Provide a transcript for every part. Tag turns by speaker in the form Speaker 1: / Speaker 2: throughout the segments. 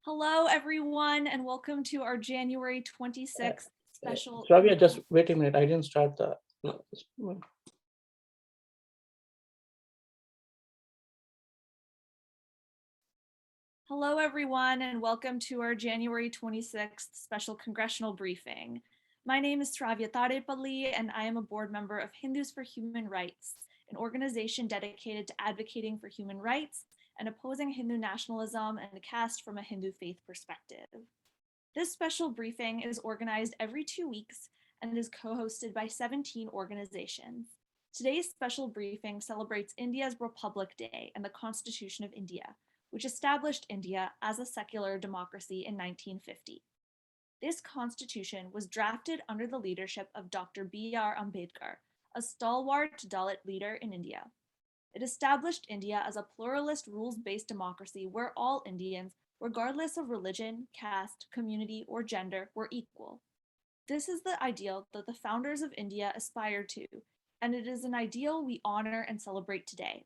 Speaker 1: Hello, everyone, and welcome to our January 26th special.
Speaker 2: Flavia, just wait a minute. I didn't start the.
Speaker 1: Hello, everyone, and welcome to our January 26th special congressional briefing. My name is Sravya Tarepalli, and I am a board member of Hindus for Human Rights, an organization dedicated to advocating for human rights and opposing Hindu nationalism and caste from a Hindu faith perspective. This special briefing is organized every 2 weeks and is co-hosted by 17 organizations. Today's special briefing celebrates India's Republic Day and the Constitution of India, which established India as a secular democracy in 1950. This constitution was drafted under the leadership of Dr. B.R. Ambedkar, a stalwart Dalit leader in India. It established India as a pluralist, rules-based democracy where all Indians, regardless of religion, caste, community, or gender, were equal. This is the ideal that the founders of India aspired to, and it is an ideal we honor and celebrate today.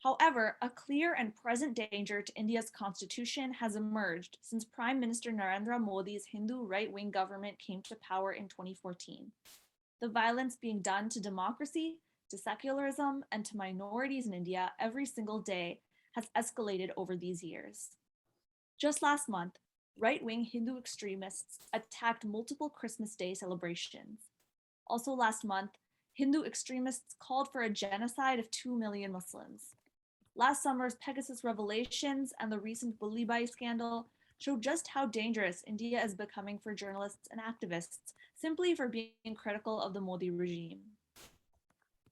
Speaker 1: However, a clear and present danger to India's constitution has emerged since Prime Minister Narendra Modi's Hindu right-wing government came to power in 2014. The violence being done to democracy, to secularism, and to minorities in India every single day has escalated over these years. Just last month, right-wing Hindu extremists attacked multiple Christmas Day celebrations. Also last month, Hindu extremists called for a genocide of 2 million Muslims. Last summer's Pegasus revelations and the recent Bullibai scandal show just how dangerous India is becoming for journalists and activists simply for being critical of the Modi regime.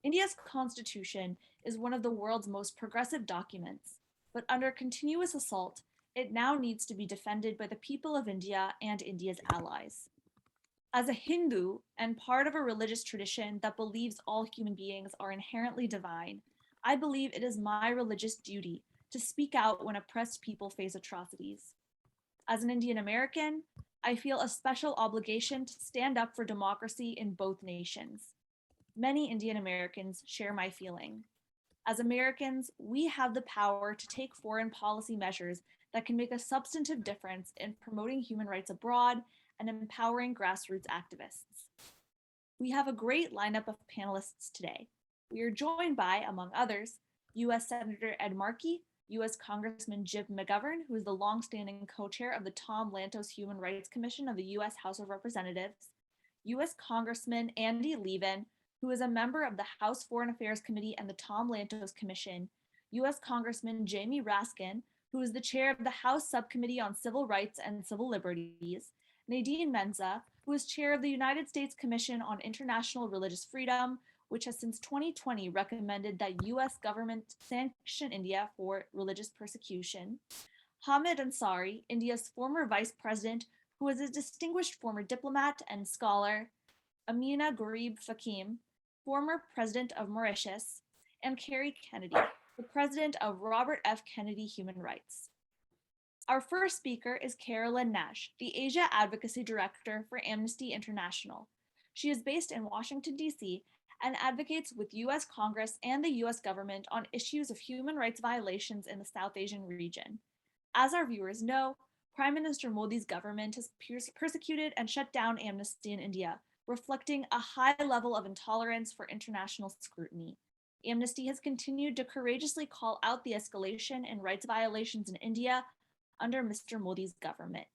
Speaker 1: India's constitution is one of the world's most progressive documents, but under continuous assault, it now needs to be defended by the people of India and India's allies. As a Hindu and part of a religious tradition that believes all human beings are inherently divine, I believe it is my religious duty to speak out when oppressed people face atrocities. As an Indian American, I feel a special obligation to stand up for democracy in both nations. Many Indian Americans share my feeling. As Americans, we have the power to take foreign policy measures that can make a substantive difference in promoting human rights abroad and empowering grassroots activists. We have a great lineup of panelists today. We are joined by, among others, U.S. Senator Ed Markey, U.S. Congressman Jim McGovern, who is the longstanding co-chair of the Tom Lantos Human Rights Commission of the U.S. House of Representatives, U.S. Congressman Andy Levin, who is a member of the House Foreign Affairs Committee and the Tom Lantos Commission, U.S. Congressman Jamie Raskin, who is the chair of the House Subcommittee on Civil Rights and Civil Liberties, Nadine Maenza, who is chair of the United States Commission on International Religious Freedom, which has since 2020 recommended that U.S. government sanction India for religious persecution, Hamid Ansari, India's former vice president, who is a distinguished former diplomat and scholar, Ameenah Gurib-Fakim, former president of Mauritius, and Kerry Kennedy, the president of Robert F. Kennedy Human Rights. Our first speaker is Carolyn Nash, the Asia Advocacy Director for Amnesty International. She is based in Washington, D.C., and advocates with U.S. Congress and the U.S. government on issues of human rights violations in the South Asian region. As our viewers know, Prime Minister Modi's government has persecuted and shut down Amnesty in India, reflecting a high level of intolerance for international scrutiny. Amnesty has continued to courageously call out the escalation in rights violations in India under Mr. Modi's government.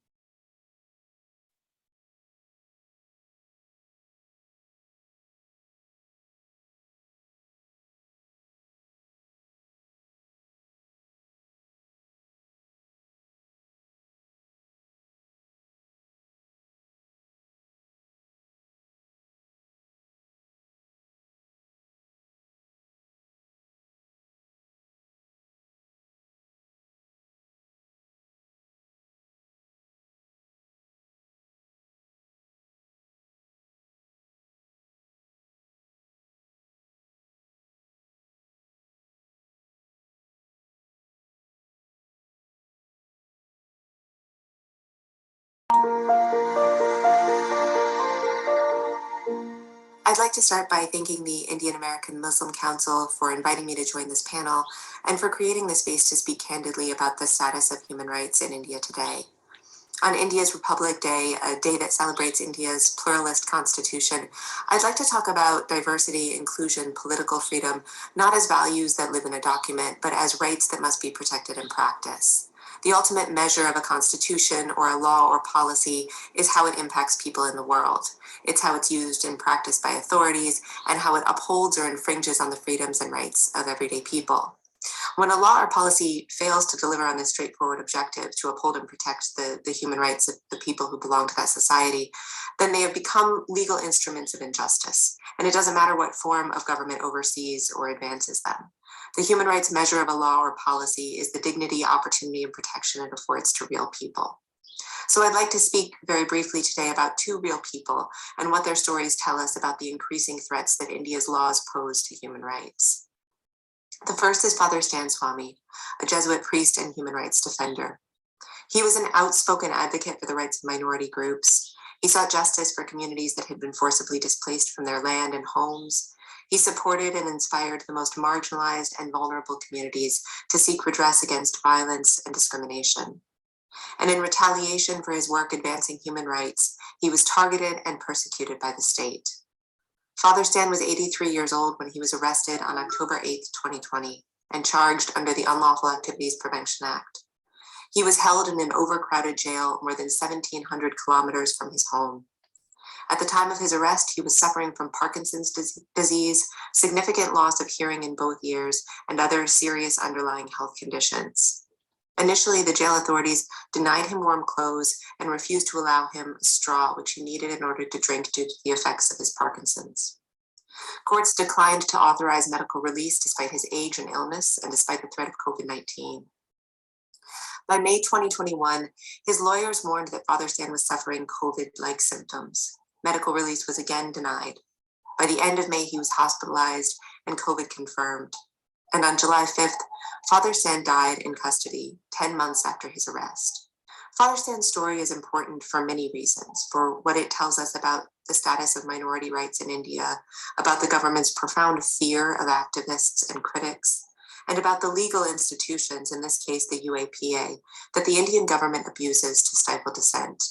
Speaker 3: I'd like to start by thanking the Indian American Muslim Council for inviting me to join this panel and for creating the space to speak candidly about the status of human rights in India today. On India's Republic Day, a day that celebrates India's pluralist constitution, I'd like to talk about diversity, inclusion, political freedom, not as values that live in a document, but as rights that must be protected in practice. The ultimate measure of a constitution or a law or policy is how it impacts people in the world. It's how it's used in practice by authorities and how it upholds or infringes on the freedoms and rights of everyday people. When a law or policy fails to deliver on this straightforward objective to uphold and protect the human rights of the people who belong to that society, then they have become legal instruments of injustice. And it doesn't matter what form of government oversees or advances them. The human rights measure of a law or policy is the dignity, opportunity, and protection it affords to real people. So I'd like to speak very briefly today about two real people and what their stories tell us about the increasing threats that India's laws pose to human rights. The first is Father Stan Swami, a Jesuit priest and human rights defender. He was an outspoken advocate for the rights of minority groups. He sought justice for communities that had been forcibly displaced from their land and homes. He supported and inspired the most marginalized and vulnerable communities to seek redress against violence and discrimination. And in retaliation for his work advancing human rights, he was targeted and persecuted by the state. Father Stan was 83 years old when he was arrested on October 8, 2020, and charged under the Unlawful Activities Prevention Act. He was held in an overcrowded jail more than 1,700 kilometers from his home. At the time of his arrest, he was suffering from Parkinson's disease, significant loss of hearing in both ears, and other serious underlying health conditions. Initially, the jail authorities denied him warm clothes and refused to allow him a straw, which he needed in order to drink due to the effects of his Parkinson's. Courts declined to authorize medical release despite his age and illness and despite the threat of COVID-19. By May 2021, his lawyers warned that Father Stan was suffering COVID-like symptoms. Medical release was again denied. By the end of May, he was hospitalized and COVID confirmed. And on July 5th, Father Stan died in custody 10 months after his arrest. Father Stan's story is important for many reasons, for what it tells us about the status of minority rights in India, about the government's profound fear of activists and critics, and about the legal institutions, in this case the UAPA, that the Indian government abuses to stifle dissent.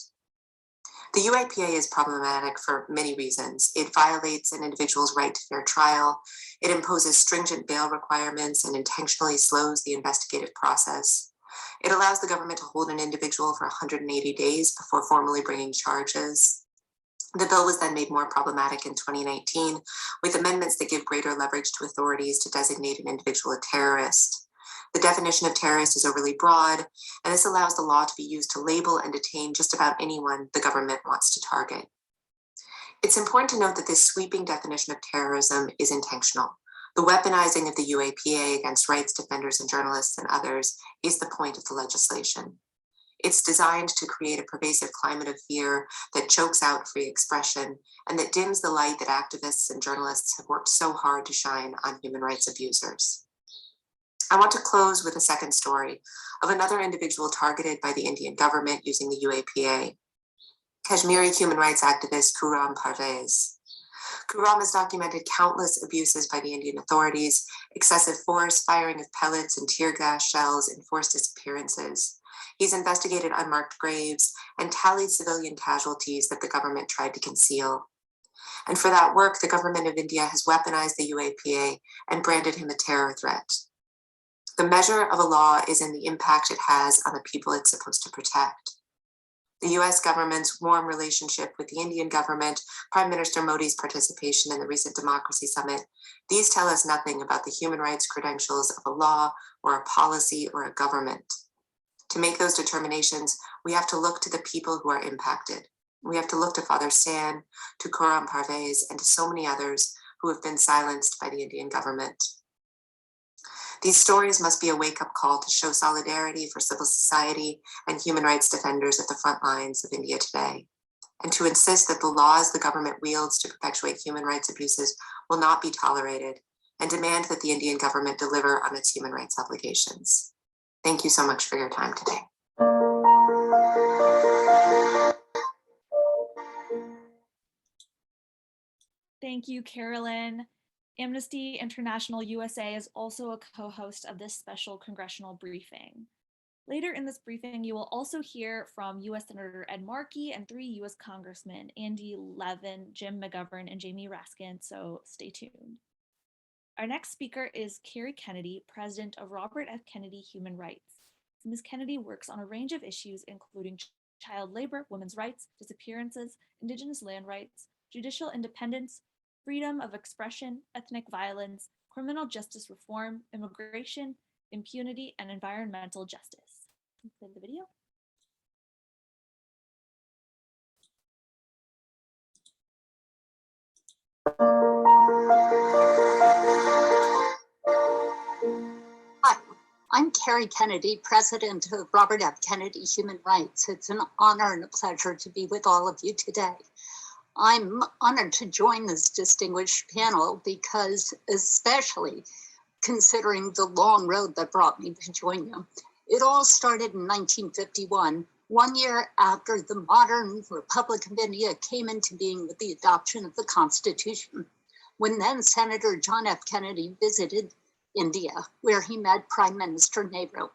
Speaker 3: The UAPA is problematic for many reasons. It violates an individual's right to fair trial. It imposes stringent bail requirements and intentionally slows the investigative process. It allows the government to hold an individual for 180 days before formally bringing charges. The bill was then made more problematic in 2019 with amendments that give greater leverage to authorities to designate an individual a terrorist. The definition of terrorist is overly broad, and this allows the law to be used to label and detain just about anyone the government wants to target. It's important to note that this sweeping definition of terrorism is intentional. The weaponizing of the UAPA against rights defenders and journalists and others is the point of the legislation. It's designed to create a pervasive climate of fear that chokes out free expression and that dims the light that activists and journalists have worked so hard to shine on human rights abusers. I want to close with a second story of another individual targeted by the Indian government using the UAPA, Kashmiri human rights activist Gurib Parvez. Gurib has documented countless abuses by the Indian authorities, excessive force, firing of pellets and tear gas shells, enforced disappearances. He's investigated unmarked graves and tallied civilian casualties that the government tried to conceal. And for that work, the government of India has weaponized the UAPA and branded him a terror threat. The measure of a law is in the impact it has on the people it's supposed to protect. The US government's warm relationship with the Indian government, Prime Minister Modi's participation in the recent Democracy Summit, these tell us nothing about the human rights credentials of a law or a policy or a government. To make those determinations, we have to look to the people who are impacted. We have to look to Father Stan, to Gurib Parvez, and to so many others who have been silenced by the Indian government. These stories must be a wake-up call to show solidarity for civil society and human rights defenders at the front lines of India today, and to insist that the laws the government wields to perpetuate human rights abuses will not be tolerated, and demand that the Indian government deliver on its human rights obligations. Thank you so much for your time today.
Speaker 1: Thank Thank you, Carolyn. Amnesty International USA is also a co-host of this special congressional briefing. Later in this briefing, you will also hear from US Senator Ed Markey and 3 US Congressmen, Andy, Levin, Jim McGovern, and Jamie Raskin, so stay tuned. Our next speaker is Carrie Kennedy, president of Robert F. Kennedy Human Rights. Ms. Kennedy works on a range of issues, including child labor, women's rights, disappearances, indigenous land rights, judicial independence, freedom of expression, ethnic violence, criminal justice reform, immigration, impunity, and environmental justice. Play the video.
Speaker 4: Hi, I'm Carrie Kennedy, president of Robert F. Kennedy Human Rights. It's an honor and a pleasure to be with all of you today. I'm honored to join this distinguished panel because, especially considering the long road that brought me to join you, it all started in 1951, 1 year after the modern Republic of India came into being with the adoption of the Constitution, when then Senator John F. Kennedy visited India, where he met Prime Minister Nehru.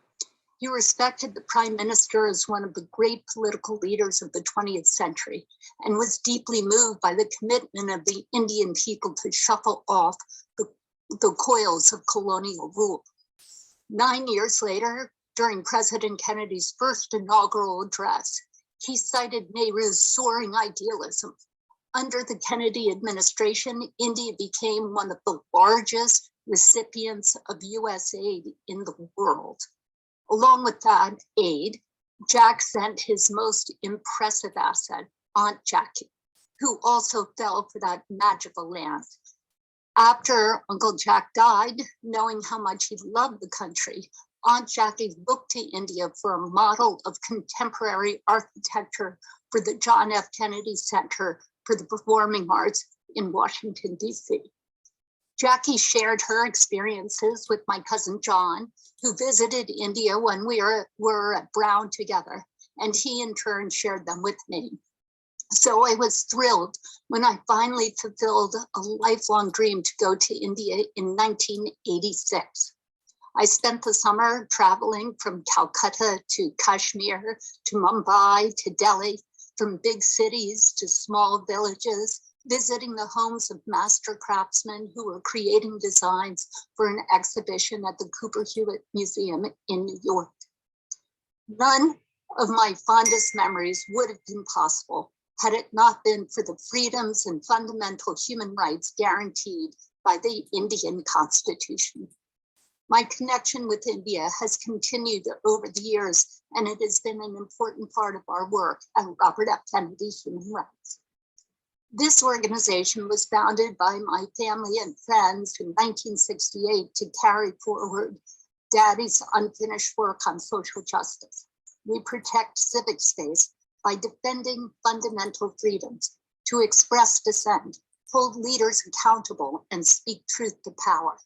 Speaker 4: He respected the Prime Minister as one of the great political leaders of the 20th century and was deeply moved by the commitment of the Indian people to shuffle off the coils of colonial rule. 9 years later, during President Kennedy's first inaugural address, he cited Nehru's soaring idealism. Under the Kennedy administration, India became one of the largest recipients of US aid in the world. Along with that aid, Jack sent his most impressive asset, Aunt Jackie, who also fell for that magical land. After Uncle Jack died, knowing how much he loved the country, Aunt Jackie looked to India for a model of contemporary architecture for the John F. Kennedy Center for the Performing Arts in Washington, D.C. Jackie shared her experiences with my cousin John, who visited India when we were at Brown together, and he in turn shared them with me. So I was thrilled when I finally fulfilled a lifelong dream to go to India in 1986. I spent the summer traveling from Calcutta to Kashmir, to Mumbai, to Delhi, from big cities to small villages, visiting the homes of master craftsmen who were creating designs for an exhibition at the Cooper Hewitt Museum in New York. None of my fondest memories would have been possible had it not been for the freedoms and fundamental human rights guaranteed by the Indian Constitution. My connection with India has continued over the years, and it has been an important part of our work at Robert F. Kennedy Human Rights. This organization was founded by my family and friends in 1968 to carry forward Daddy's unfinished work on social justice. We protect civic space by defending fundamental freedoms to express dissent, hold leaders accountable, and speak truth to power.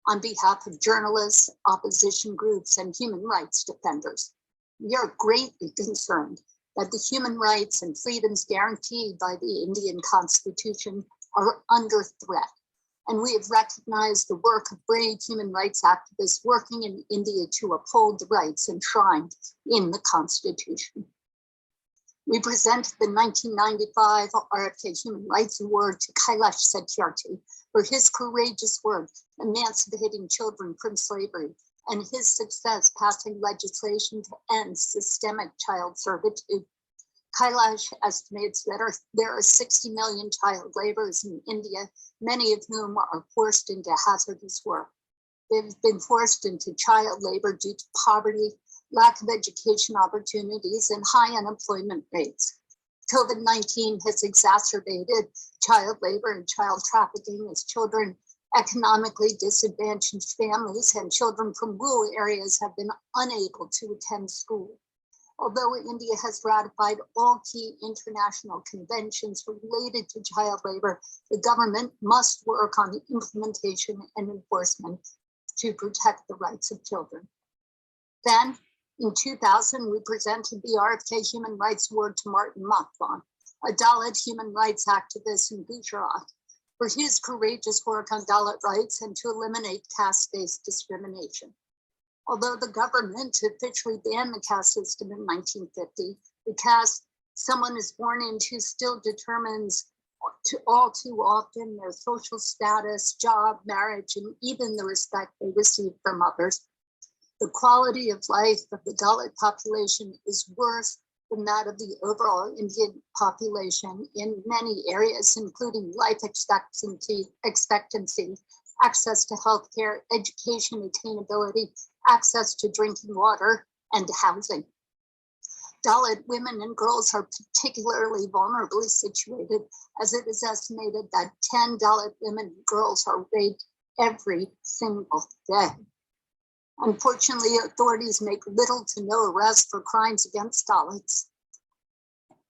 Speaker 4: On behalf of journalists, opposition groups, and human rights defenders, we are greatly concerned that the human rights and freedoms guaranteed by the Indian Constitution are under threat. And we have recognized the work of brave human rights activists working in India to uphold the rights enshrined in the Constitution. We presented the 1995 RFK Human Rights Award to Kailash Satyarthi for his courageous work emancipating children from slavery and his success passing legislation to end systemic child servitude. Kailash estimates that there are 60 million child laborers in India, many of whom are forced into hazardous work. They've been forced into child labor due to poverty, lack of education opportunities, and high unemployment rates. COVID-19 has exacerbated child labor and child trafficking as children, economically disadvantaged families, and children from rural areas have been unable to attend school. Although India has ratified all key international conventions related to child labor, the government must work on the implementation and enforcement to protect the rights of children. Then, in 2000, we presented the RFK Human Rights Award to Martin Mathwan, a Dalit human rights activist in Gujarat, for his courageous work on Dalit rights and to eliminate caste-based discrimination. Although the government officially banned the caste system in 1950, the caste someone is born into still determines all too often their social status, job, marriage, and even the respect they receive from others. The quality of life of the Dalit population is worse than that of the overall Indian population in many areas, including life expectancy, access to healthcare, education attainability, access to drinking water, and housing. Dalit women and girls are particularly vulnerably situated, as it is estimated that 10 Dalit women and girls are raped every single day. Unfortunately, authorities make little to no arrests for crimes against Dalits,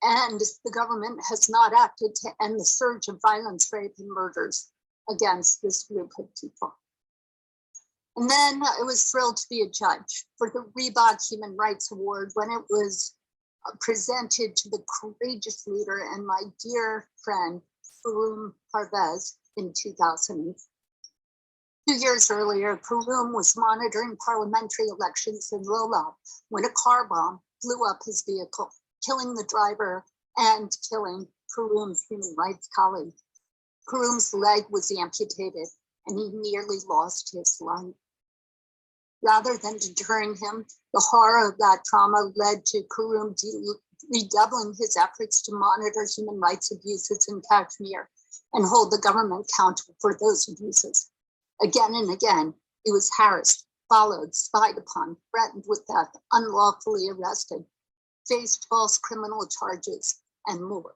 Speaker 4: and the government has not acted to end the surge of violence, rape, and murders against this group of people. And then I was thrilled to be a judge for the Reebok Human Rights Award when it was presented to the courageous leader and my dear friend, Karum Parvez, in 2000. 2 years earlier, Karum was monitoring parliamentary elections in Lolab when a car bomb blew up his vehicle, killing the driver and killing Karum's human rights colleague. Karum's leg was amputated and he nearly lost his life. Rather than deterring him, the horror of that trauma led to Karum redoubling his efforts to monitor human rights abuses in Kashmir and hold the government accountable for those abuses. Again and again, he was harassed, followed, spied upon, threatened with death, unlawfully arrested, faced false criminal charges, and more.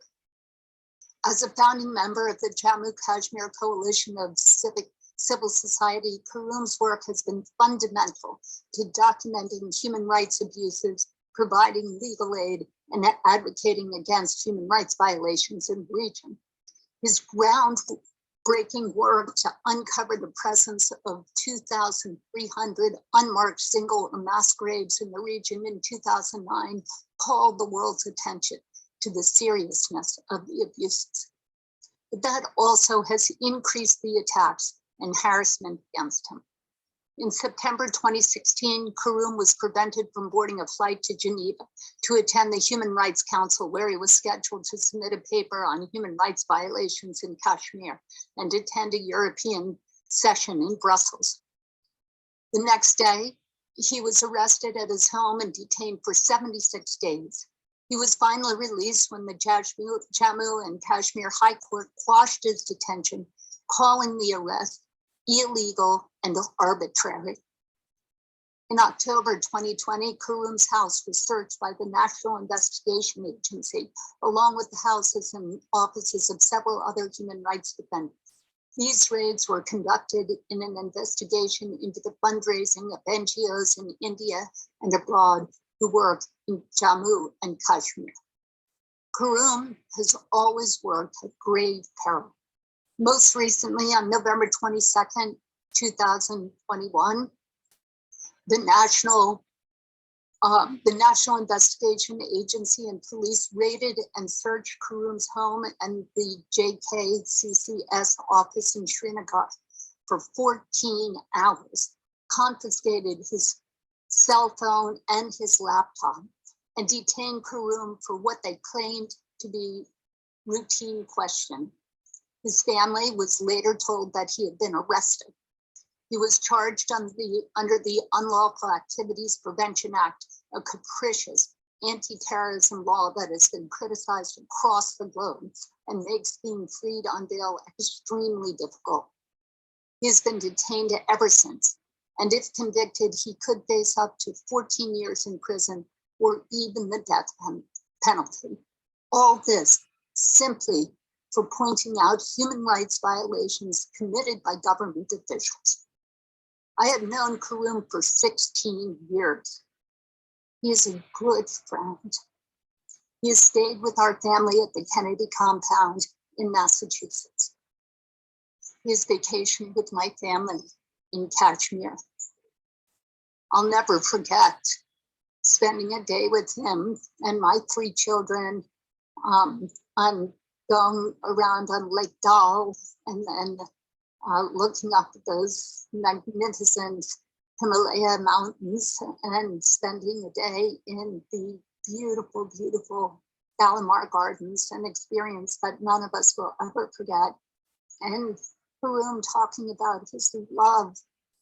Speaker 4: As a founding member of the Jammu Kashmir Coalition of Civil Society, Karum's work has been fundamental to documenting human rights abuses, providing legal aid, and advocating against human rights violations in the region. His groundbreaking work to uncover the presence of 2,300 unmarked single or mass graves in the region in 2009 called the world's attention to the seriousness of the abuses. But that also has increased the attacks and harassment against him. In September 2016, Karum was prevented from boarding a flight to Geneva to attend the Human Rights Council, where he was scheduled to submit a paper on human rights violations in Kashmir and attend a European session in Brussels. The next day, he was arrested at his home and detained for 76 days. He was finally released when the Jammu and Kashmir High Court quashed his detention, calling the arrest illegal and arbitrary. In October 2020, Karum's house was searched by the National Investigation Agency, along with the houses and offices of several other human rights defenders. These raids were conducted in an investigation into the fundraising of NGOs in India and abroad who work in Jammu and Kashmir. Karum has always worked at grave peril. Most recently, on November 22nd, 2021, the National Investigation Agency and police raided and searched Karum's home and the JKCCS office in Srinagar for 14 hours, confiscated his cell phone and his laptop, and detained Karum for what they claimed to be routine questioning. His family was later told that he had been arrested. He was charged under the Unlawful Activities Prevention Act, a capricious anti-terrorism law that has been criticized across the globe and makes being freed on bail extremely difficult. He has been detained ever since, and if convicted, he could face up to 14 years in prison or even the death penalty. All this simply for pointing out human rights violations committed by government officials. I have known Karum for 16 years. He is a good friend. He has stayed with our family at the Kennedy compound in Massachusetts. He has vacationed with my family in Kashmir. I'll never forget spending a day with him and my 3 children on going around on Lake Dal and then looking up at those magnificent Himalaya mountains and spending a day in the beautiful, beautiful Shalimar Gardens, an experience that none of us will ever forget. And Karim talking about his love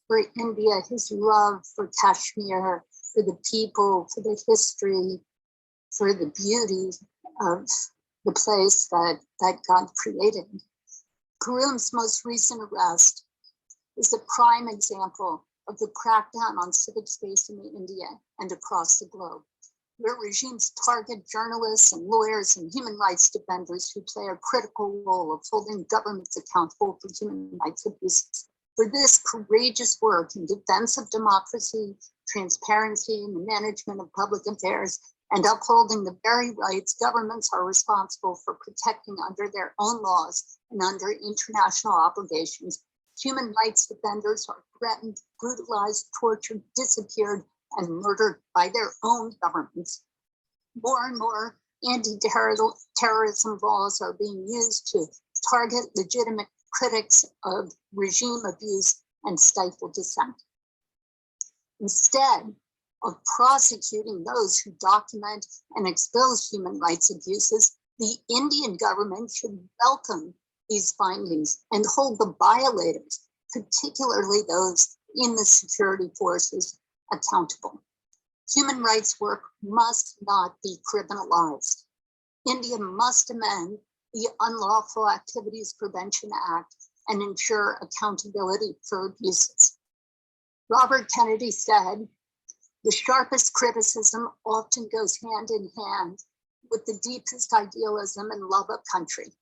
Speaker 4: for India, his love for Kashmir, for the people, for the history, for the beauty of the place that God created. Karim's most recent arrest is a prime example of the crackdown on civic space in India and across the globe, where regimes target journalists and lawyers and human rights defenders who play a critical role of holding governments accountable for human rights abuses. For this courageous work in defense of democracy, transparency, and the management of public affairs, and upholding the very rights governments are responsible for protecting under their own laws and under international obligations, human rights defenders are threatened, brutalized, tortured, disappeared, and murdered by their own governments. More and more anti-terrorism laws are being used to target legitimate critics of regime abuse and stifle dissent. Instead of prosecuting those who document and expose human rights abuses, the Indian government should welcome these findings and hold the violators, particularly those in the security forces, accountable. Human rights work must not be criminalized. India must amend the Unlawful Activities Prevention Act and ensure accountability for abuses. Robert Kennedy said, "The sharpest criticism often goes hand in hand with the deepest idealism and love of country."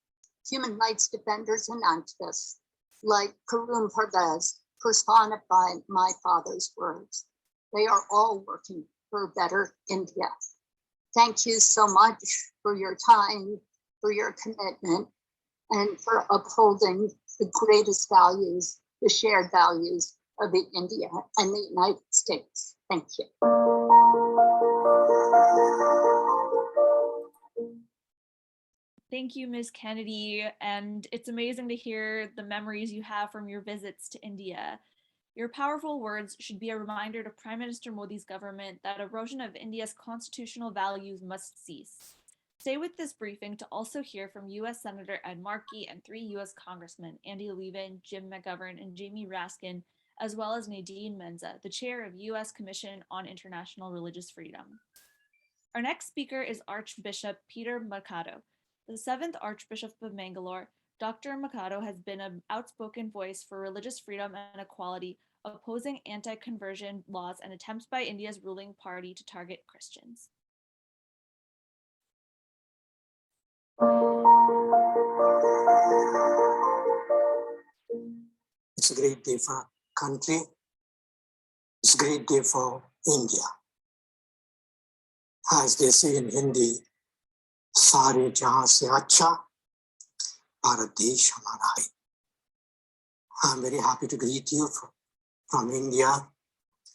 Speaker 4: Human rights defenders and activists like Karim Parvez personify my father's words. They are all working for a better India. Thank you so much for your time, for your commitment, and for upholding the greatest values, the shared values of India and the United States. Thank you.
Speaker 1: Thank you, Ms. Kennedy. And it's amazing to hear the memories you have from your visits to India. Your powerful words should be a reminder to Prime Minister Modi's government that erosion of India's constitutional values must cease. Stay with this briefing to also hear from U.S. Senator Ed Markey and 3 U.S. Congressmen, Andy Levin, Jim McGovern, and Jamie Raskin, as well as Nadine Maenza, the chair of U.S. Commission on International Religious Freedom. Our next speaker is Archbishop Peter Machado. The 7th Archbishop of Bangalore, Dr. Machado has been an outspoken voice for religious freedom and equality, opposing anti-conversion laws and attempts by India's ruling party to target Christians.
Speaker 5: It's a great day for our country. It's a great day for India. As they say in Hindi, सारे जहां से अच्छा भारत देश हमारा है. I'm very happy to greet you from India.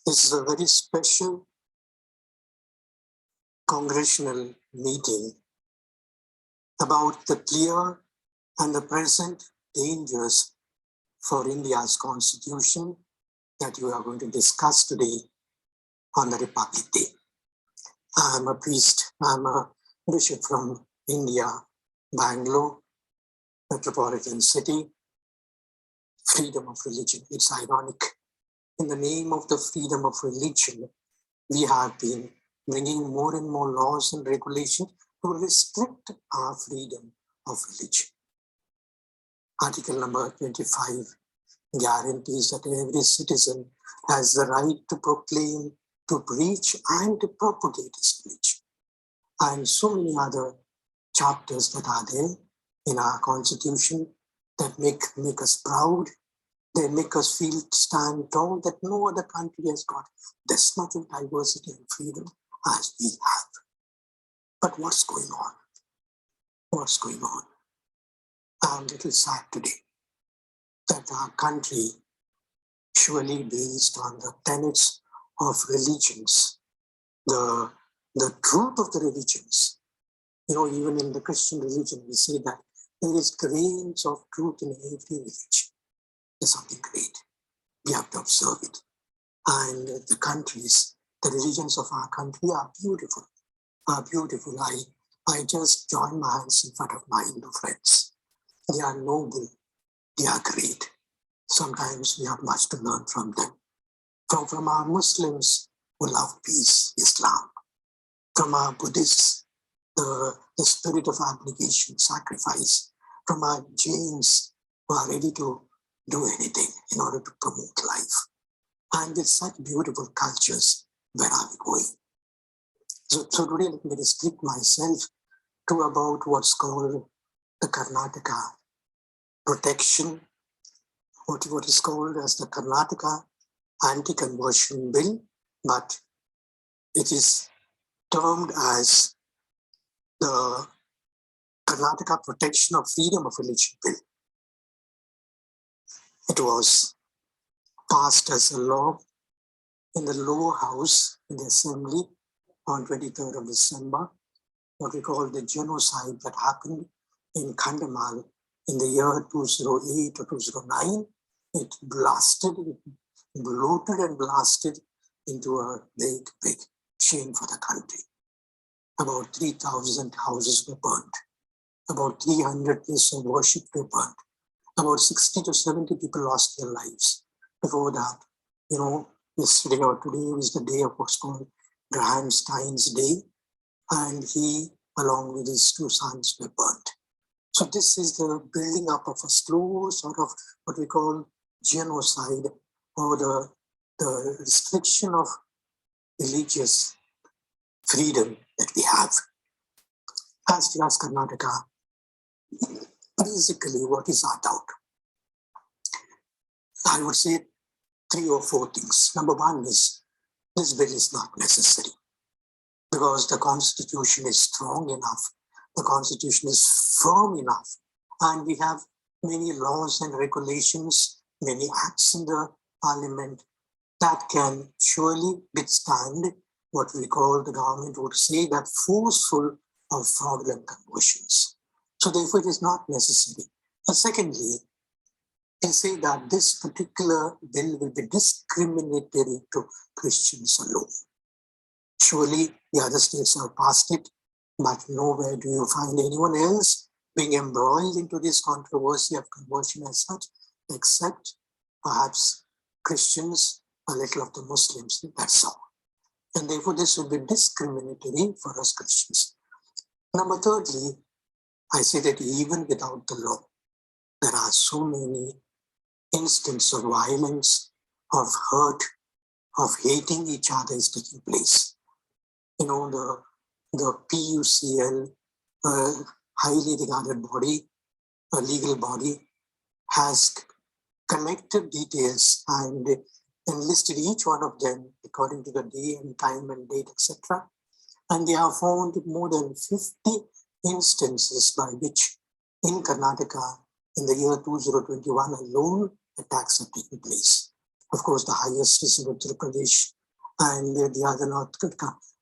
Speaker 5: This is a very special congressional meeting about the clear and the present dangers for India's constitution that you are going to discuss today on the Republic Day. I'm a priest, I'm a bishop from India, Bangalore, metropolitan city. Freedom of religion, it's ironic. In the name of the freedom of religion, we have been bringing more and more laws and regulations to restrict our freedom of religion. Article number 25 guarantees that every citizen has the right to proclaim, to preach, and to propagate his religion. And so many other chapters that are there in our constitution that make us proud, they make us feel stand tall that no other country has got this much of diversity and freedom as we have. But what's going on? What's going on? I'm a little sad today that our country, surely based on the tenets of religions, the truth of the religions, even in the Christian religion, we say that there is grains of truth in every village. There's something great. We have to observe it. And the countries, the religions of our country are beautiful. I just join my hands in front of my Hindu friends. They are noble. They are great. Sometimes we have much to learn from them. From our Muslims who love peace, Islam. From our Buddhists, the spirit of abnegation, sacrifice. From our Jains who are ready to do anything in order to promote life. And with such beautiful cultures, where are we going? So today let me restrict myself to about what's called the Karnataka protection, what is called as the Karnataka anti-conversion bill, but it is termed as the Karnataka protection of freedom of religion bill. It was passed as a law in the lower house in the assembly on 23rd of December, what we call the genocide that happened in Kandamal in the year 2008 or 2009. It bloated and blasted into a big shame for the country. About 3,000 houses were burnt. About 300 places of worship were burnt. About 60 to 70 people lost their lives. Before that, yesterday or today was the day of what's called Graham Stein's Day, and he, along with his two sons, were burnt. So this is the building up of a slow sort of what we call genocide, or the restriction of religious freedom that we have. As far as Karnataka, basically what is our doubt? I would say 3 or 4 things. Number one is, this bill is not necessary because the Constitution is strong enough, the Constitution is firm enough, and we have many laws and regulations, many acts in the Parliament that can surely withstand what we call, the government would say, that forceful or fraudulent conversions. So therefore it is not necessary. And secondly, they say that this particular bill will be discriminatory to Christians alone. Surely the other states have passed it, but nowhere do you find anyone else being embroiled into this controversy of conversion as such, except perhaps Christians, a little of the Muslims, that's all. And therefore this will be discriminatory for us Christians. Number thirdly, I say that even without the law, there are so many instances of violence, of hurt, of hating each other is taking place. The PUCL, highly regarded body, a legal body, has collected details and enlisted each one of them according to the day and time and date, etc. And they have found more than 50 instances by which in Karnataka, in the year 2021 alone, attacks have taken place. Of course, the highest is in Uttar Pradesh and the other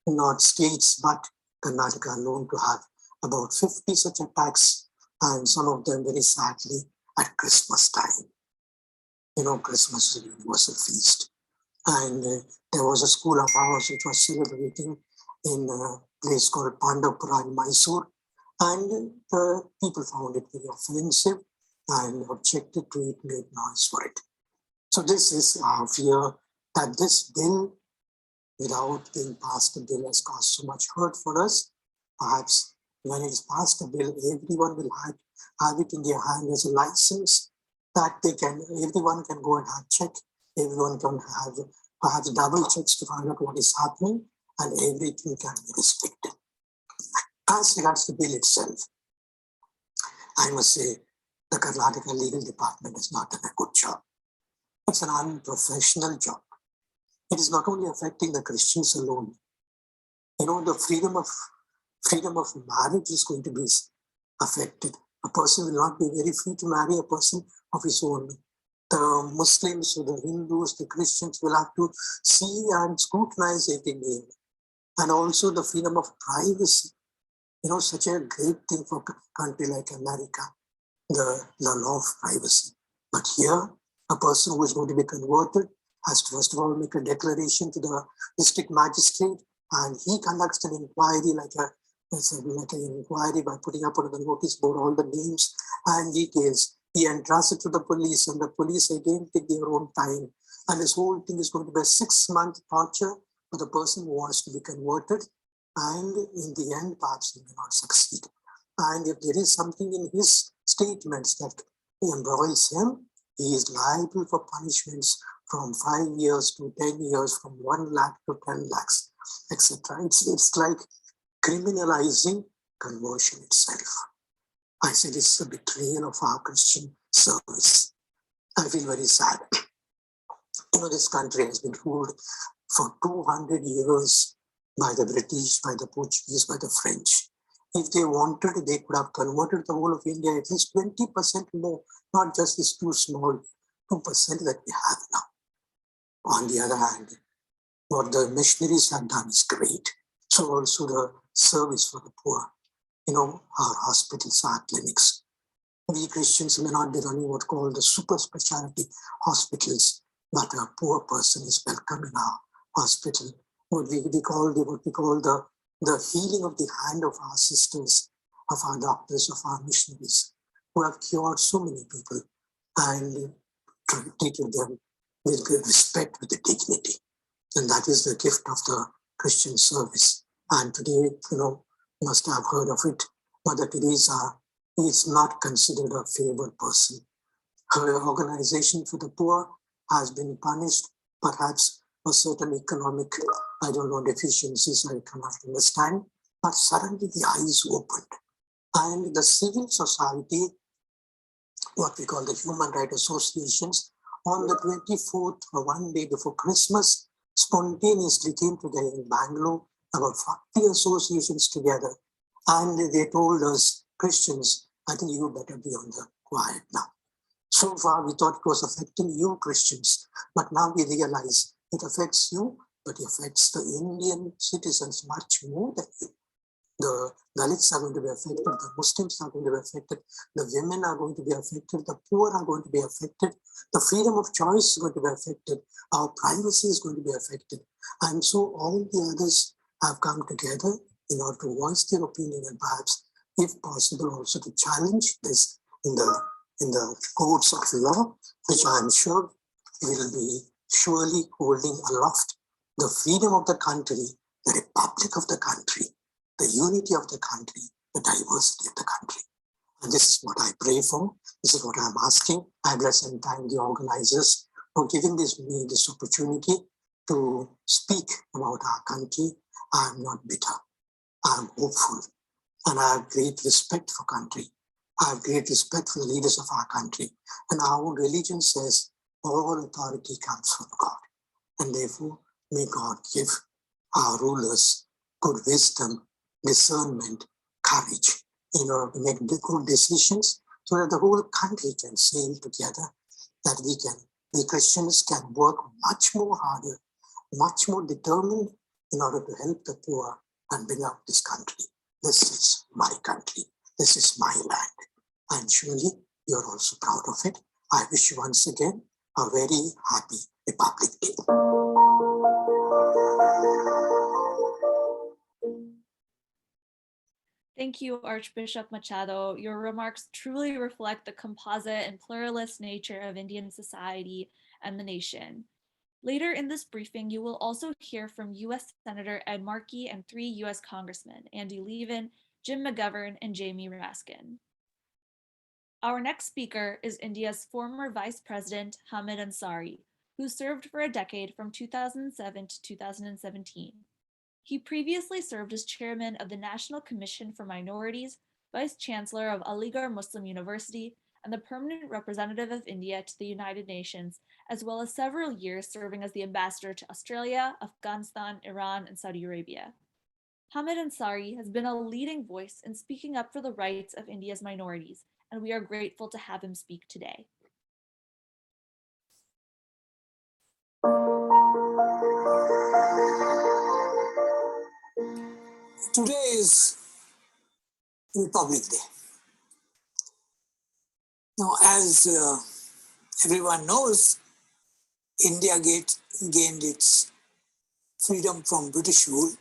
Speaker 5: north states, but Karnataka alone to have about 50 such attacks, and some of them very sadly at Christmas time. Christmas is a universal feast. And there was a school of ours which was celebrating in a place called Pandavpura in Mysore, and the people found it very offensive and objected to it, made noise for it. So this is our fear, that this bill, without being passed, the bill has caused so much hurt for us. Perhaps when it is passed, the bill, everyone will have it in their hand as a license that everyone can go and have check. Everyone can have perhaps double checks to find out what is happening, and everything can be restricted. As regards the bill itself, I must say the Karnataka legal department has not done a good job. It's an unprofessional job. It is not only affecting the Christians alone. The freedom of marriage is going to be affected. A person will not be very free to marry a person of his own. The Muslims, the Hindus, the Christians will have to see and scrutinize everything. And also the freedom of privacy. Such a great thing for a country like America. the law of privacy. But here, a person who is going to be converted has to first of all make a declaration to the district magistrate, and he conducts an inquiry like an inquiry by putting up on the notice board all the names and details. He entrusts it to the police, and the police again take their own time. And this whole thing is going to be a 6-month torture for the person who wants to be converted. And in the end, perhaps he may not succeed. And if there is something in his statements that embroils him, he is liable for punishments from 5 years to 10 years, from 1 lakh to 10 lakhs, etc. It's like criminalizing conversion itself. I say this is a betrayal of our Christian service. I feel very sad. This country has been ruled for 200 years by the British, by the Portuguese, by the French. If they wanted, they could have converted the whole of India at least 20% more, not just this too small 2% that we have now. On the other hand, what the missionaries have done is great. So also the service for the poor. Our hospitals, our clinics. We Christians may not be running what called the super specialty hospitals, but a poor person is welcome in our hospital. What we call the healing of the hand of our sisters, of our doctors, of our missionaries, who have cured so many people and treated them with great respect, with dignity. And that is the gift of the Christian service. And today, you must have heard of it. Mother Teresa is not considered a favored person. Her organization for the poor has been punished, perhaps for certain economic, deficiencies I cannot understand, but suddenly the eyes opened. And the civil society, what we call the human rights associations, on the 24th, or one day before Christmas, spontaneously came together in Bangalore, about 40 associations together, and they told us, Christians, I think you better be on the quiet now. So far, we thought it was affecting you Christians, but now we realize it affects you, but it affects the Indian citizens much more than you. The Dalits are going to be affected, the Muslims are going to be affected, the women are going to be affected, the poor are going to be affected, the freedom of choice is going to be affected, our privacy is going to be affected. And so all the others have come together in order to voice their opinion and perhaps, if possible, also to challenge this in the courts of law, which I am sure will be surely holding aloft the freedom of the country, the republic of the country, the unity of the country, the diversity of the country. And this is what I pray for. This is what I'm asking. I bless and thank the organizers for giving me this opportunity to speak about our country. I am not bitter. I am hopeful. And I have great respect for country. I have great respect for the leaders of our country. And our own religion says all authority comes from God. And therefore, may God give our rulers good wisdom, discernment, courage in order to make good decisions so that the whole country can sail together, that we Christians can work much more harder, much more determined in order to help the poor and bring up this country. This is my country. This is my land. And surely you're also proud of it. I wish you once again a very happy Republic Day.
Speaker 1: Thank you, Archbishop Machado. Your remarks truly reflect the composite and pluralist nature of Indian society and the nation. Later in this briefing, you will also hear from U.S. Senator Ed Markey and 3 U.S. Congressmen, Andy Levin, Jim McGovern, and Jamie Raskin. Our next speaker is India's former Vice President, Hamid Ansari, who served for a decade from 2007 to 2017. He previously served as chairman of the National Commission for Minorities, vice chancellor of Aligarh Muslim University, and the permanent representative of India to the United Nations, as well as several years serving as the ambassador to Australia, Afghanistan, Iran, and Saudi Arabia. Hamid Ansari has been a leading voice in speaking up for the rights of India's minorities, and we are grateful to have him speak today.
Speaker 5: Today is Republic Day. Now, as everyone knows, India gained its freedom from British rule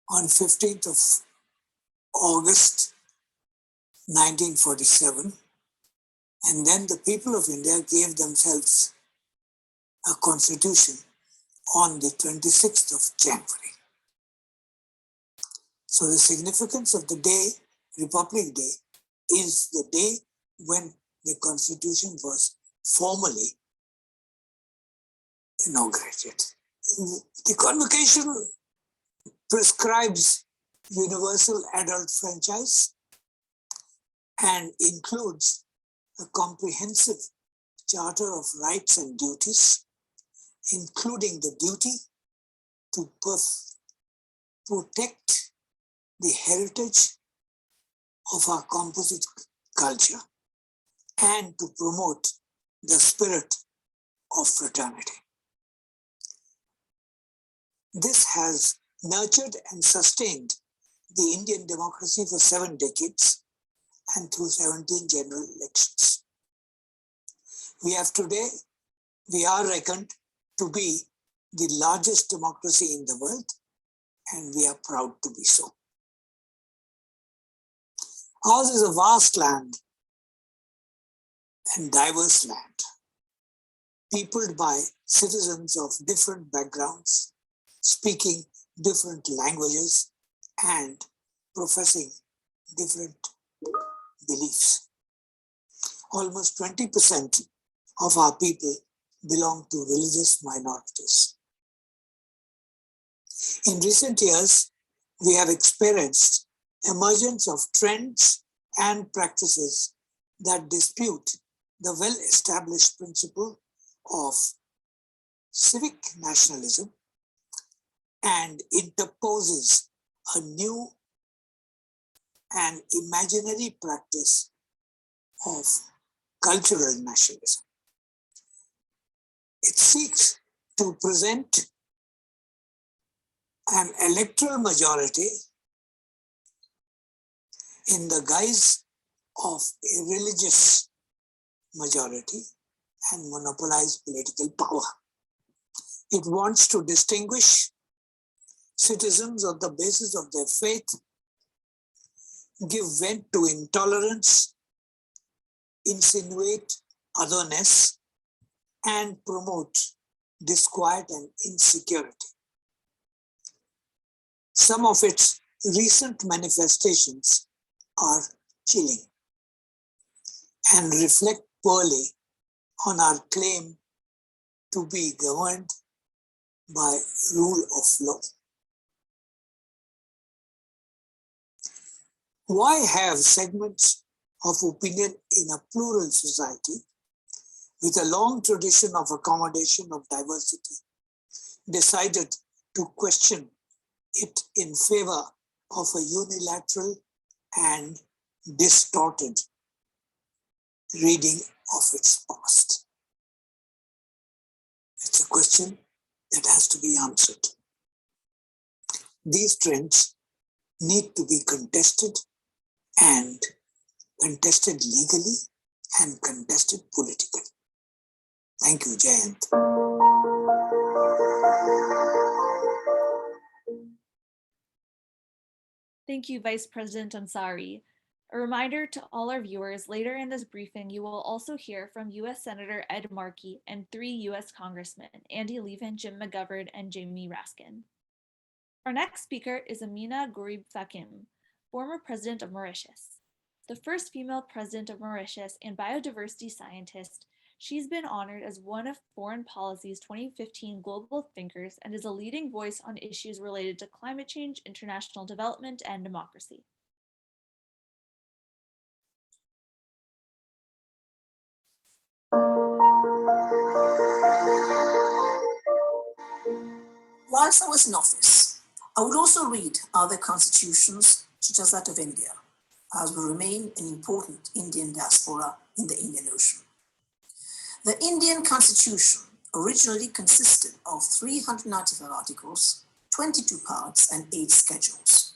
Speaker 5: on 15th of August 1947, and then the people of India gave themselves a constitution on the 26th of January. So the significance of the day, Republic Day, is the day when the constitution was formally inaugurated. The convocation prescribes universal adult franchise and includes a comprehensive charter of rights and duties, including the duty to protect the heritage of our composite culture and to promote the spirit of fraternity. This has nurtured and sustained the Indian democracy for 7 decades and through 17 general elections. We are reckoned to be the largest democracy in the world, and we are proud to be so. Ours is a vast land and diverse land, peopled by citizens of different backgrounds, speaking different languages and professing different beliefs. Almost 20% of our people belong to religious minorities. In recent years, we have experienced emergence of trends and practices that dispute the well-established principle of civic nationalism and interposes a new and imaginary practice of cultural nationalism. It seeks to present an electoral majority in the guise of a religious majority and monopolize political power. It wants to distinguish citizens on the basis of their faith, give vent to intolerance, insinuate otherness, and promote disquiet and insecurity. Some of its recent manifestations are chilling and reflect poorly on our claim to be governed by rule of law. Why have segments of opinion in a plural society with a long tradition of accommodation of diversity decided to question it in favor of a unilateral and distorted reading of its past? It's a question that has to be answered. These trends need to be contested, and contested legally and contested politically. Thank you, Jayant.
Speaker 1: Thank you, Vice President Ansari. A reminder to all our viewers, later in this briefing, you will also hear from U.S. Senator Ed Markey and 3 U.S. Congressmen, Andy Levin, Jim McGovern, and Jamie Raskin. Our next speaker is Ameenah Gurib-Fakim, former president of Mauritius. The first female president of Mauritius and biodiversity scientist, she's been honored as one of Foreign Policy's 2015 Global Thinkers and is a leading voice on issues related to climate change, international development, and democracy.
Speaker 6: Whilst I was in office, I would also read other constitutions, such as that of India, as we remain an important Indian diaspora in the Indian Ocean. The Indian Constitution originally consisted of 395 articles, 22 parts, and 8 schedules.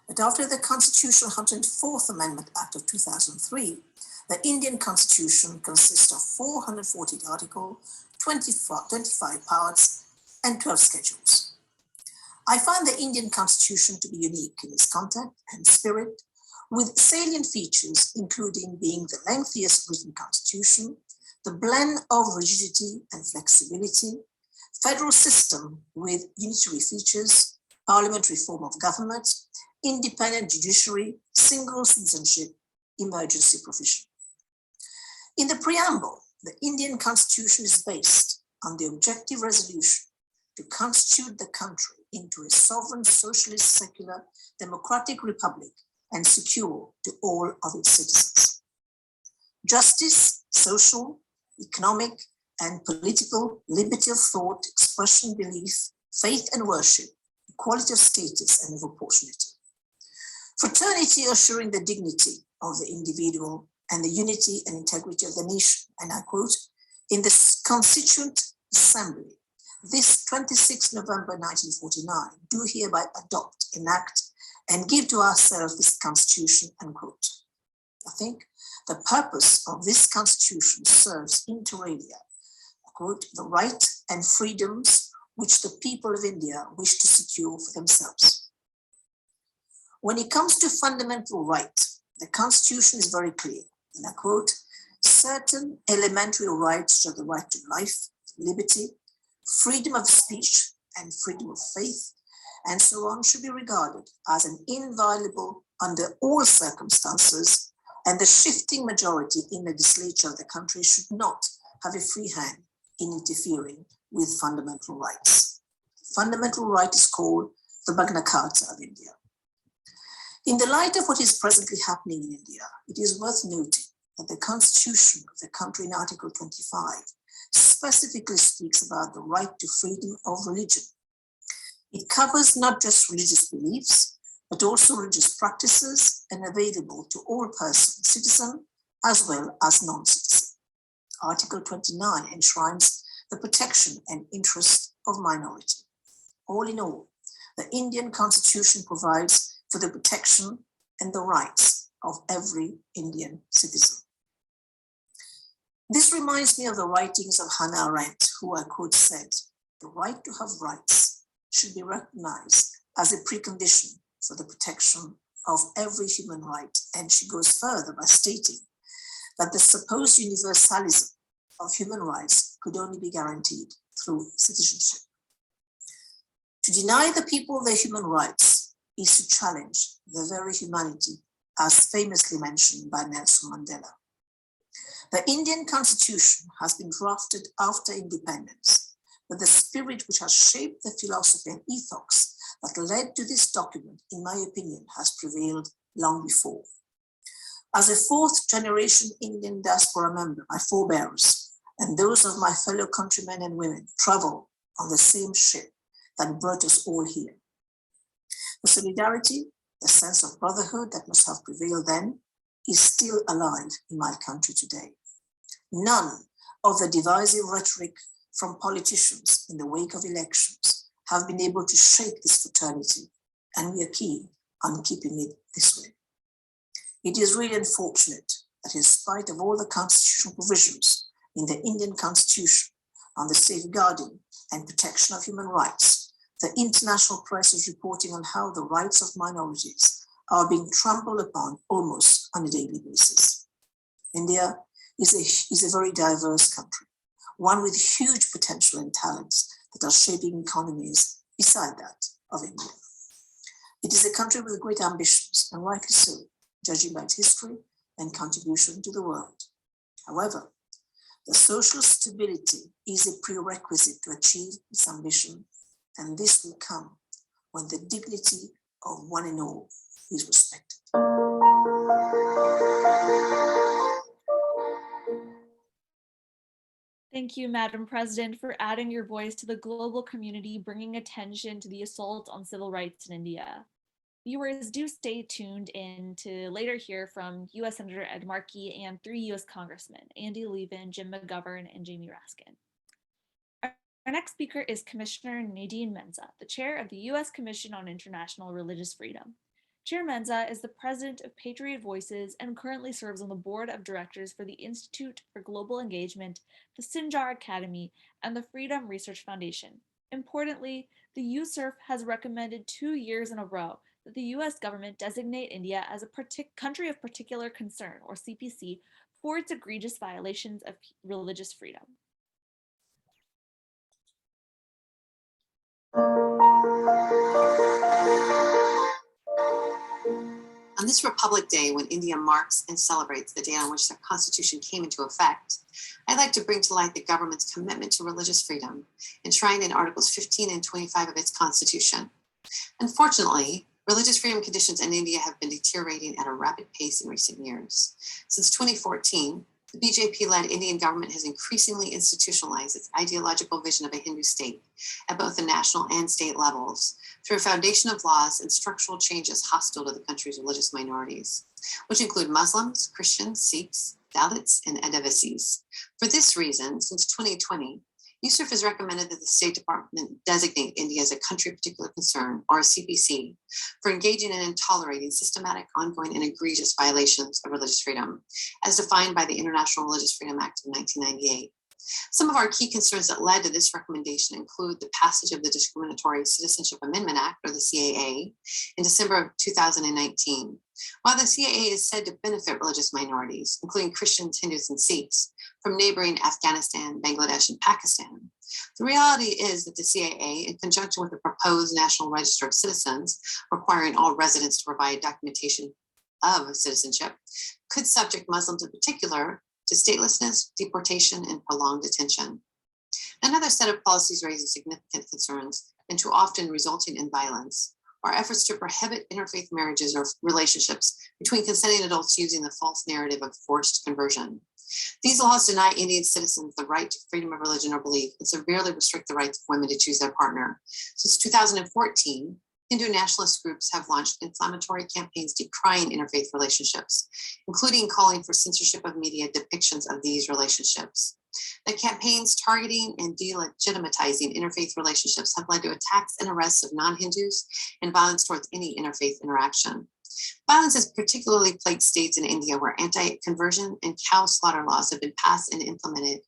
Speaker 6: But after the Constitutional 104th Amendment Act of 2003, The Indian Constitution consists of 440 articles, 25 parts, and 12 schedules. I find the Indian Constitution to be unique in its content and spirit, with salient features including being the lengthiest written constitution, the blend of rigidity and flexibility, federal system with unitary features, parliamentary form of government, independent judiciary, single citizenship, emergency provision. In the preamble, the Indian Constitution is based on the objective resolution to constitute the country into a sovereign, socialist, secular, democratic republic and secure to all of its citizens. Justice, social, economic, and political liberty of thought, expression, belief, faith and worship, equality of status and of opportunity. Fraternity assuring the dignity of the individual and the unity and integrity of the nation, and I quote, in the Constituent Assembly, this 26 November 1949, do hereby adopt, enact, and give to ourselves this Constitution, unquote. I think the purpose of this Constitution serves inter alia, quote, the right and freedoms which the people of India wish to secure for themselves. When it comes to fundamental rights, the Constitution is very clear, and I quote, certain elementary rights are the right to life, liberty, freedom of speech, and freedom of faith, and so on should be regarded as an inviolable under all circumstances, and the shifting majority in the legislature of the country should not have a free hand in interfering with fundamental rights. Fundamental right is called the Magna Carta of India. In the light of what is presently happening in India, it is worth noting that the Constitution of the country in Article 25 specifically speaks about the right to freedom of religion. It covers not just religious beliefs, but also religious practices and available to all persons, citizen as well as non-citizen. Article 29 enshrines the protection and interest of minority. All in all, the Indian Constitution provides for the protection and the rights of every Indian citizen. This reminds me of the writings of Hannah Arendt, who I quote said, the right to have rights should be recognized as a precondition for the protection of every human right. And she goes further by stating that the supposed universalism of human rights could only be guaranteed through citizenship. To deny the people their human rights is to challenge their very humanity, as famously mentioned by Nelson Mandela. The Indian Constitution has been drafted after independence, but the spirit which has shaped the philosophy and ethos that led to this document, in my opinion, has prevailed long before. As a fourth generation Indian diaspora member, my forebears and those of my fellow countrymen and women travel on the same ship that brought us all here. The solidarity, the sense of brotherhood that must have prevailed then is still alive in my country today. None of the divisive rhetoric from politicians in the wake of elections have been able to shake this fraternity, and we are keen on keeping it this way. It is really unfortunate that in spite of all the constitutional provisions in the Indian Constitution on the safeguarding and protection of human rights, the international press is reporting on how the rights of minorities are being trampled upon almost on a daily basis. India is a very diverse country, one with huge potential and talents that are shaping economies beside that of India. It is a country with great ambitions, and rightly so, judging by its history and contribution to the world. However, the social stability is a prerequisite to achieve its ambition, and this will come when the dignity of one and all is respected.
Speaker 1: Thank you, Madam President, for adding your voice to the global community, bringing attention to the assault on civil rights in India. Viewers, do stay tuned in to later hear from U.S. Senator Ed Markey and 3 U.S. Congressmen, Andy Levin, Jim McGovern, and Jamie Raskin. Our next speaker is Commissioner Nadine Maenza, the chair of the U.S. Commission on International Religious Freedom. Chair Maenza is the president of Patriot Voices and currently serves on the board of directors for the Institute for Global Engagement, the Sinjar Academy, and the Freedom Research Foundation. Importantly, the USCIRF has recommended 2 years in a row that the US government designate India as a country of particular concern, or CPC, for its egregious violations of religious freedom.
Speaker 3: On this Republic Day, when India marks and celebrates the day on which the Constitution came into effect, I'd like to bring to light the government's commitment to religious freedom, enshrined in Articles 15 and 25 of its Constitution. Unfortunately, religious freedom conditions in India have been deteriorating at a rapid pace in recent years. Since 2014, the BJP-led Indian government has increasingly institutionalized its ideological vision of a Hindu state at both the national and state levels through a foundation of laws and structural changes hostile to the country's religious minorities, which include Muslims, Christians, Sikhs, Dalits, and Advocacies. For this reason, since 2020, USCIRF has recommended that the State Department designate India as a country of particular concern, or a CPC, for engaging in and tolerating systematic, ongoing, and egregious violations of religious freedom, as defined by the International Religious Freedom Act of 1998. Some of our key concerns that led to this recommendation include the passage of the Discriminatory Citizenship Amendment Act, or the CAA, in December of 2019. While the CAA is said to benefit religious minorities, including Christians, Hindus, and Sikhs, from neighboring Afghanistan, Bangladesh, and Pakistan, the reality is that the CAA, in conjunction with the proposed National Register of Citizens, requiring all residents to provide documentation of citizenship, could subject Muslims in particular to statelessness, deportation, and prolonged detention. Another set of policies raising significant concerns, and too often resulting in violence, are efforts to prohibit interfaith marriages or relationships between consenting adults using the false narrative of forced conversion. These laws deny Indian citizens the right to freedom of religion or belief and severely restrict the rights of women to choose their partner. Since 2014, Hindu nationalist groups have launched inflammatory campaigns decrying interfaith relationships, including calling for censorship of media depictions of these relationships. The campaigns targeting and delegitimizing interfaith relationships have led to attacks and arrests of non-Hindus and violence towards any interfaith interaction. Violence has particularly plagued states in India where anti-conversion and cow slaughter laws have been passed and implemented.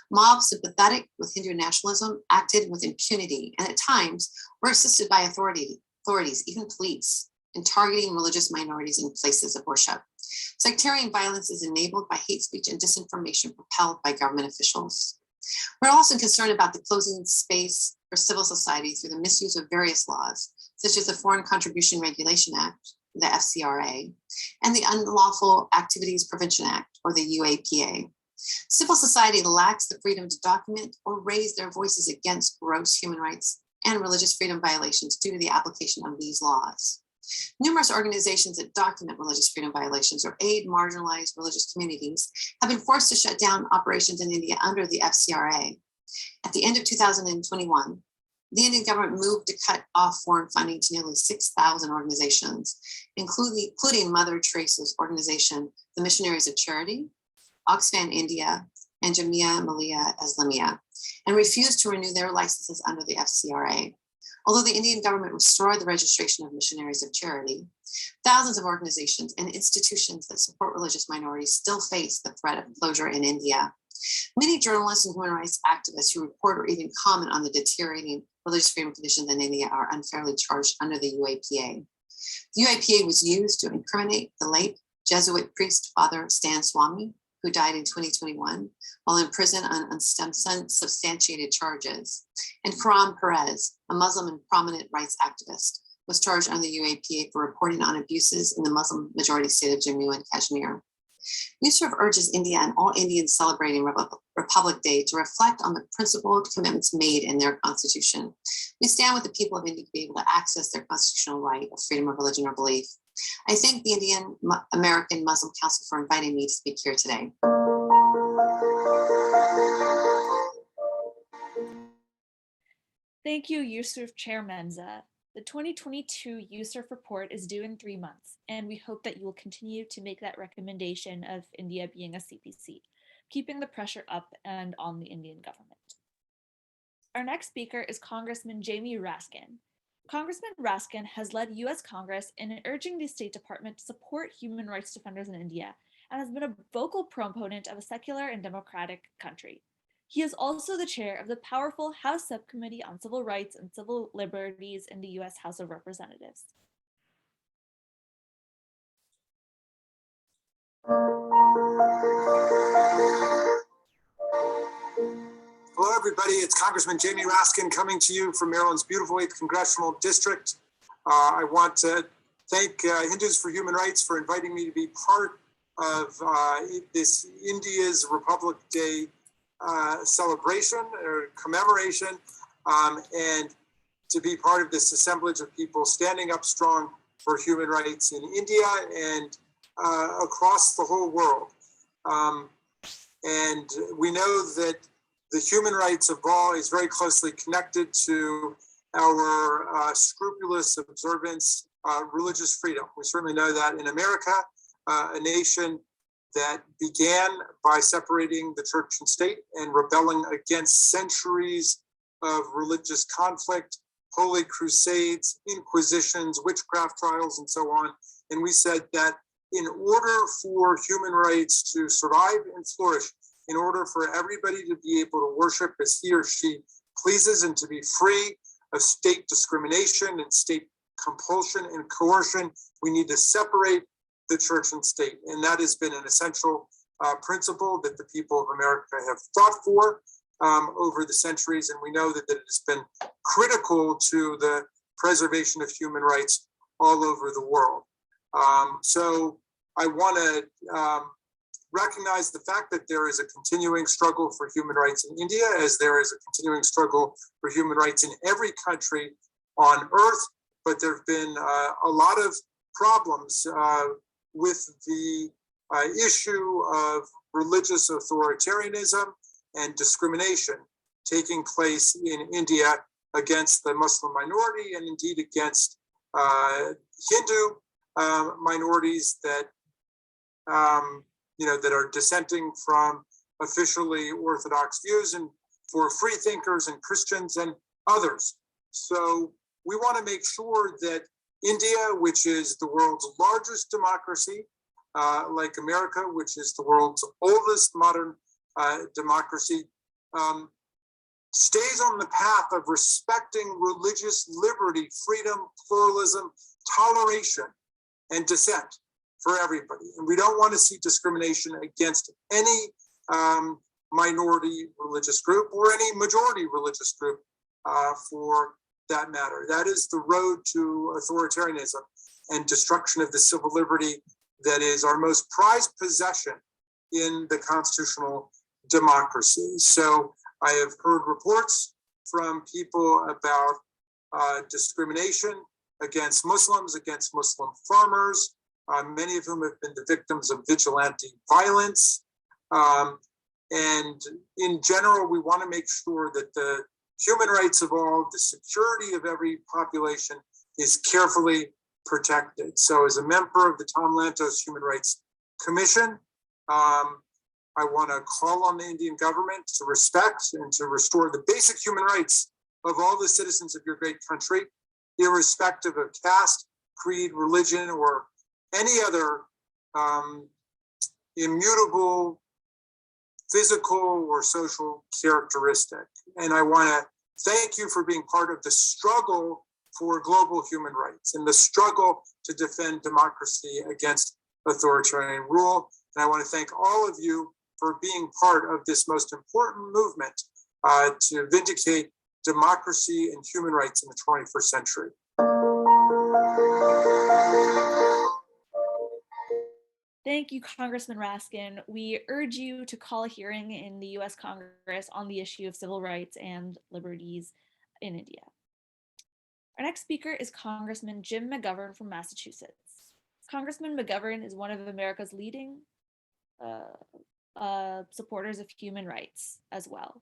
Speaker 3: Mobs sympathetic with Hindu nationalism acted with impunity and at times were assisted by authorities, even police, in targeting religious minorities in places of worship. Sectarian violence is enabled by hate speech and disinformation propelled by government officials. We're also concerned about the closing space for civil society through the misuse of various laws, such as the Foreign Contribution Regulation Act, the FCRA, and the Unlawful Activities Prevention Act, or the UAPA. Civil society lacks the freedom to document or raise their voices against gross human rights and religious freedom violations due to the application of these laws. Numerous organizations that document religious freedom violations or aid marginalized religious communities have been forced to shut down operations in India under the FCRA. At the end of 2021, the Indian government moved to cut off foreign funding to nearly 6,000 organizations, including Mother Teresa's organization, the Missionaries of Charity, Oxfam India, and Jamia Millia Islamia, and refused to renew their licenses under the FCRA. Although the Indian government restored the registration of Missionaries of Charity, thousands of organizations and institutions that support religious minorities still face the threat of closure in India. Many journalists and human rights activists who report or even comment on the deteriorating religious freedom conditions in India are unfairly charged under the UAPA. The UAPA was used to incriminate the late Jesuit priest Father Stan Swami, who died in 2021 while in prison on unsubstantiated charges, and Karam Perez, a Muslim and prominent rights activist, was charged under the UAPA for reporting on abuses in the Muslim majority state of Jammu and Kashmir. USCIRF urges India and all Indians celebrating Republic Day to reflect on the principled commitments made in their constitution. We stand with the people of India to be able to access their constitutional right of freedom of religion or belief. I thank the Indian American Muslim Council for inviting me to speak here today.
Speaker 1: Thank you, USCIRF Chair Maenza. The 2022 USCIRF report is due in 3 months, and we hope that you will continue to make that recommendation of India being a CPC, keeping the pressure up and on the Indian government. Our next speaker is Congressman Jamie Raskin. Congressman Raskin has led US Congress in urging the State Department to support human rights defenders in India and has been a vocal proponent of a secular and democratic country. He is also the chair of the powerful House Subcommittee on Civil Rights and Civil Liberties in the US House of Representatives.
Speaker 7: Hello, everybody. It's Congressman Jamie Raskin coming to you from Maryland's beautiful 8th Congressional District. I want to thank Hindus for Human Rights for inviting me to be part of this India's Republic Day celebration or commemoration, and to be part of this assemblage of people standing up strong for human rights in India and across the whole world. And we know that the human rights of all is very closely connected to our scrupulous observance, religious freedom. We certainly know that in America, a nation that began by separating the church and state and rebelling against centuries of religious conflict, holy crusades, inquisitions, witchcraft trials, and so on. And we said that in order for human rights to survive and flourish, in order for everybody to be able to worship as he or she pleases and to be free of state discrimination and state compulsion and coercion, we need to separate the church and state. And that has been an essential principle that the people of America have fought for over the centuries. And we know that it has been critical to the preservation of human rights all over the world. So I want to recognize the fact that there is a continuing struggle for human rights in India, as there is a continuing struggle for human rights in every country on earth. But there have been a lot of problems with the issue of religious authoritarianism and discrimination taking place in India against the Muslim minority and indeed against Hindu minorities that that are dissenting from officially orthodox views, and for free thinkers and Christians and others. So we want to make sure that India, which is the world's largest democracy, like America, which is the world's oldest modern democracy, stays on the path of respecting religious liberty, freedom, pluralism, toleration, and dissent for everybody. And we don't want to see discrimination against any minority religious group or any majority religious group for that matter. That is the road to authoritarianism and destruction of the civil liberty that is our most prized possession in the constitutional democracy. So I have heard reports from people about discrimination against Muslims, against Muslim farmers, many of whom have been the victims of vigilante violence. And in general, we want to make sure that the human rights of all, the security of every population is carefully protected. So as a member of the Tom Lantos Human Rights Commission, I want to call on the Indian government to respect and to restore the basic human rights of all the citizens of your great country, irrespective of caste, creed, religion, or any other immutable physical or social characteristic. And I want to thank you for being part of the struggle for global human rights and the struggle to defend democracy against authoritarian rule. And I want to thank all of you for being part of this most important movement to vindicate democracy and human rights in the 21st century.
Speaker 1: Thank you, Congressman Raskin. We urge you to call a hearing in the US Congress on the issue of civil rights and liberties in India. Our next speaker is Congressman Jim McGovern from Massachusetts. Congressman McGovern is one of America's leading supporters of human rights as well.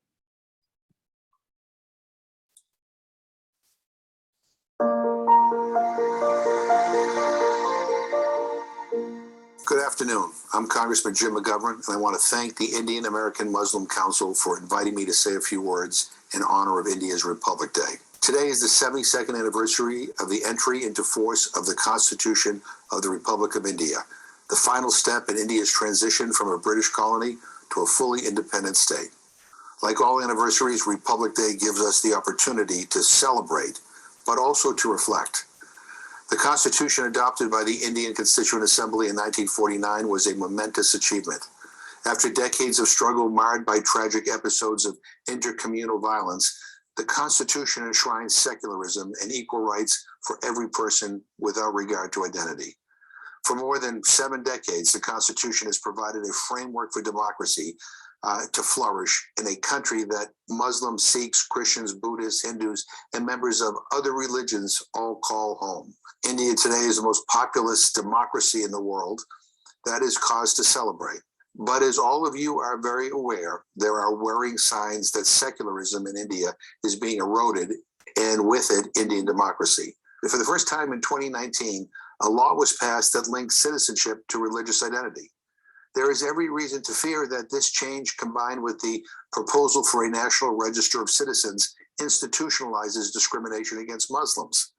Speaker 8: Good afternoon. I'm Congressman Jim McGovern, and I want to thank the Indian American Muslim Council for inviting me to say a few words in honor of India's Republic Day. Today is the 72nd anniversary of the entry into force of the Constitution of the Republic of India, the final step in India's transition from a British colony to a fully independent state. Like all anniversaries, Republic Day gives us the opportunity to celebrate, but also to reflect. The Constitution adopted by the Indian Constituent Assembly in 1949 was a momentous achievement. After decades of struggle marred by tragic episodes of intercommunal violence, the Constitution enshrines secularism and equal rights for every person without regard to identity. For more than 7 decades, the Constitution has provided a framework for democracy to flourish in a country that Muslims, Sikhs, Christians, Buddhists, Hindus, and members of other religions all call home. India today is the most populous democracy in the world. That is cause to celebrate. But as all of you are very aware, there are worrying signs that secularism in India is being eroded, and with it, Indian democracy. For the first time in 2019, a law was passed that links citizenship to religious identity. There is every reason to fear that this change, combined with the proposal for a national register of citizens, institutionalizes discrimination against Muslims.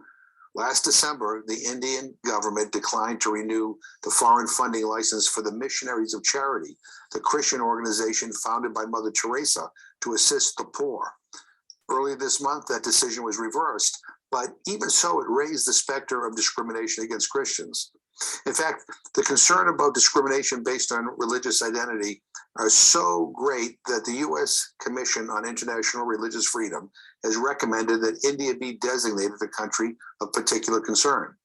Speaker 8: Last December, the Indian government declined to renew the foreign funding license for the Missionaries of Charity, the Christian organization founded by Mother Teresa to assist the poor. Earlier this month, that decision was reversed, but even so, it raised the specter of discrimination against Christians. In fact, the concern about discrimination based on religious identity are so great that the U.S. Commission on International Religious Freedom has recommended that India be designated a country of particular concern.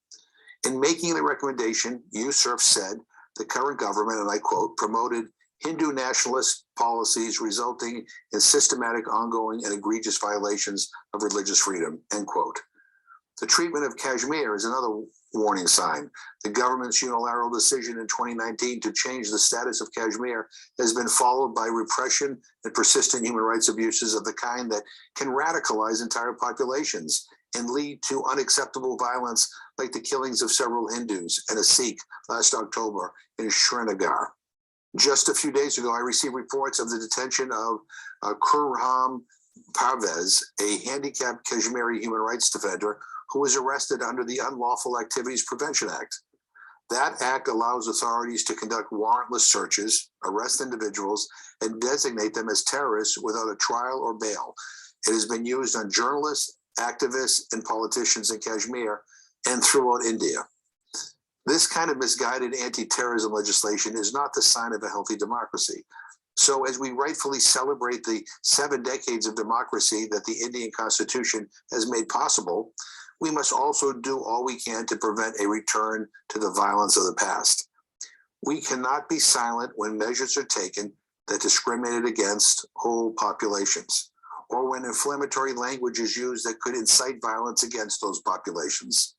Speaker 8: In making the recommendation, USCIRF said the current government, and I quote, promoted Hindu nationalist policies resulting in systematic, ongoing, and egregious violations of religious freedom, end quote. The treatment of Kashmir is another warning sign. The government's unilateral decision in 2019 to change the status of Kashmir has been followed by repression and persistent human rights abuses of the kind that can radicalize entire populations and lead to unacceptable violence like the killings of several Hindus and a Sikh last October in Srinagar. Just a few days ago, I received reports of the detention of Gurib-Fakim, a handicapped Kashmiri human rights defender who was arrested under the Unlawful Activities Prevention Act. That act allows authorities to conduct warrantless searches, arrest individuals, and designate them as terrorists without a trial or bail. It has been used on journalists, activists, and politicians in Kashmir and throughout India. This kind of misguided anti-terrorism legislation is not the sign of a healthy democracy. So as we rightfully celebrate the 7 decades of democracy that the Indian Constitution has made possible, we must also do all we can to prevent a return to the violence of the past. We cannot be silent when measures are taken that discriminate against whole populations, or when inflammatory language is used that could incite violence against those populations.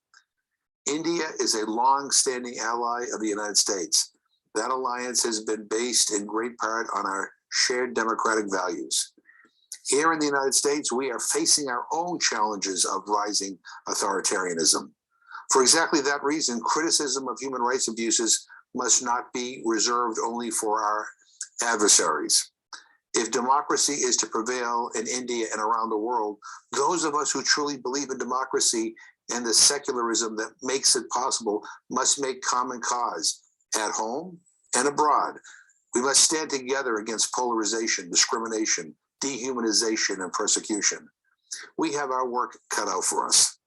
Speaker 8: India is a long-standing ally of the United States. That alliance has been based in great part on our shared democratic values. Here in the United States, we are facing our own challenges of rising authoritarianism. For exactly that reason, criticism of human rights abuses must not be reserved only for our adversaries. If democracy is to prevail in India and around the world, those of us who truly believe in democracy and the secularism that makes it possible must make common cause at home and abroad. We must stand together against polarization, discrimination, dehumanization, and persecution. We have our work cut out for us.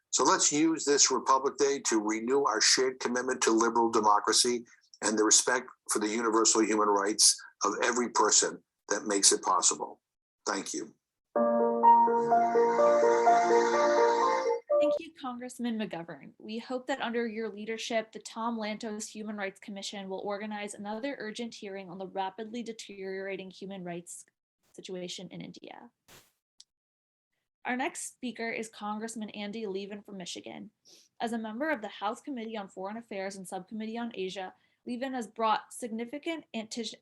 Speaker 8: So let's use this Republic Day to renew our shared commitment to liberal democracy and the respect for the universal human rights of every person that makes it possible. Thank you.
Speaker 1: Thank you, Congressman McGovern. We hope that under your leadership, the Tom Lantos Human Rights Commission will organize another urgent hearing on the rapidly deteriorating human rights situation in India. Our next speaker is Congressman Andy Levin from Michigan. As a member of the House Committee on Foreign Affairs and Subcommittee on Asia, Levin has brought significant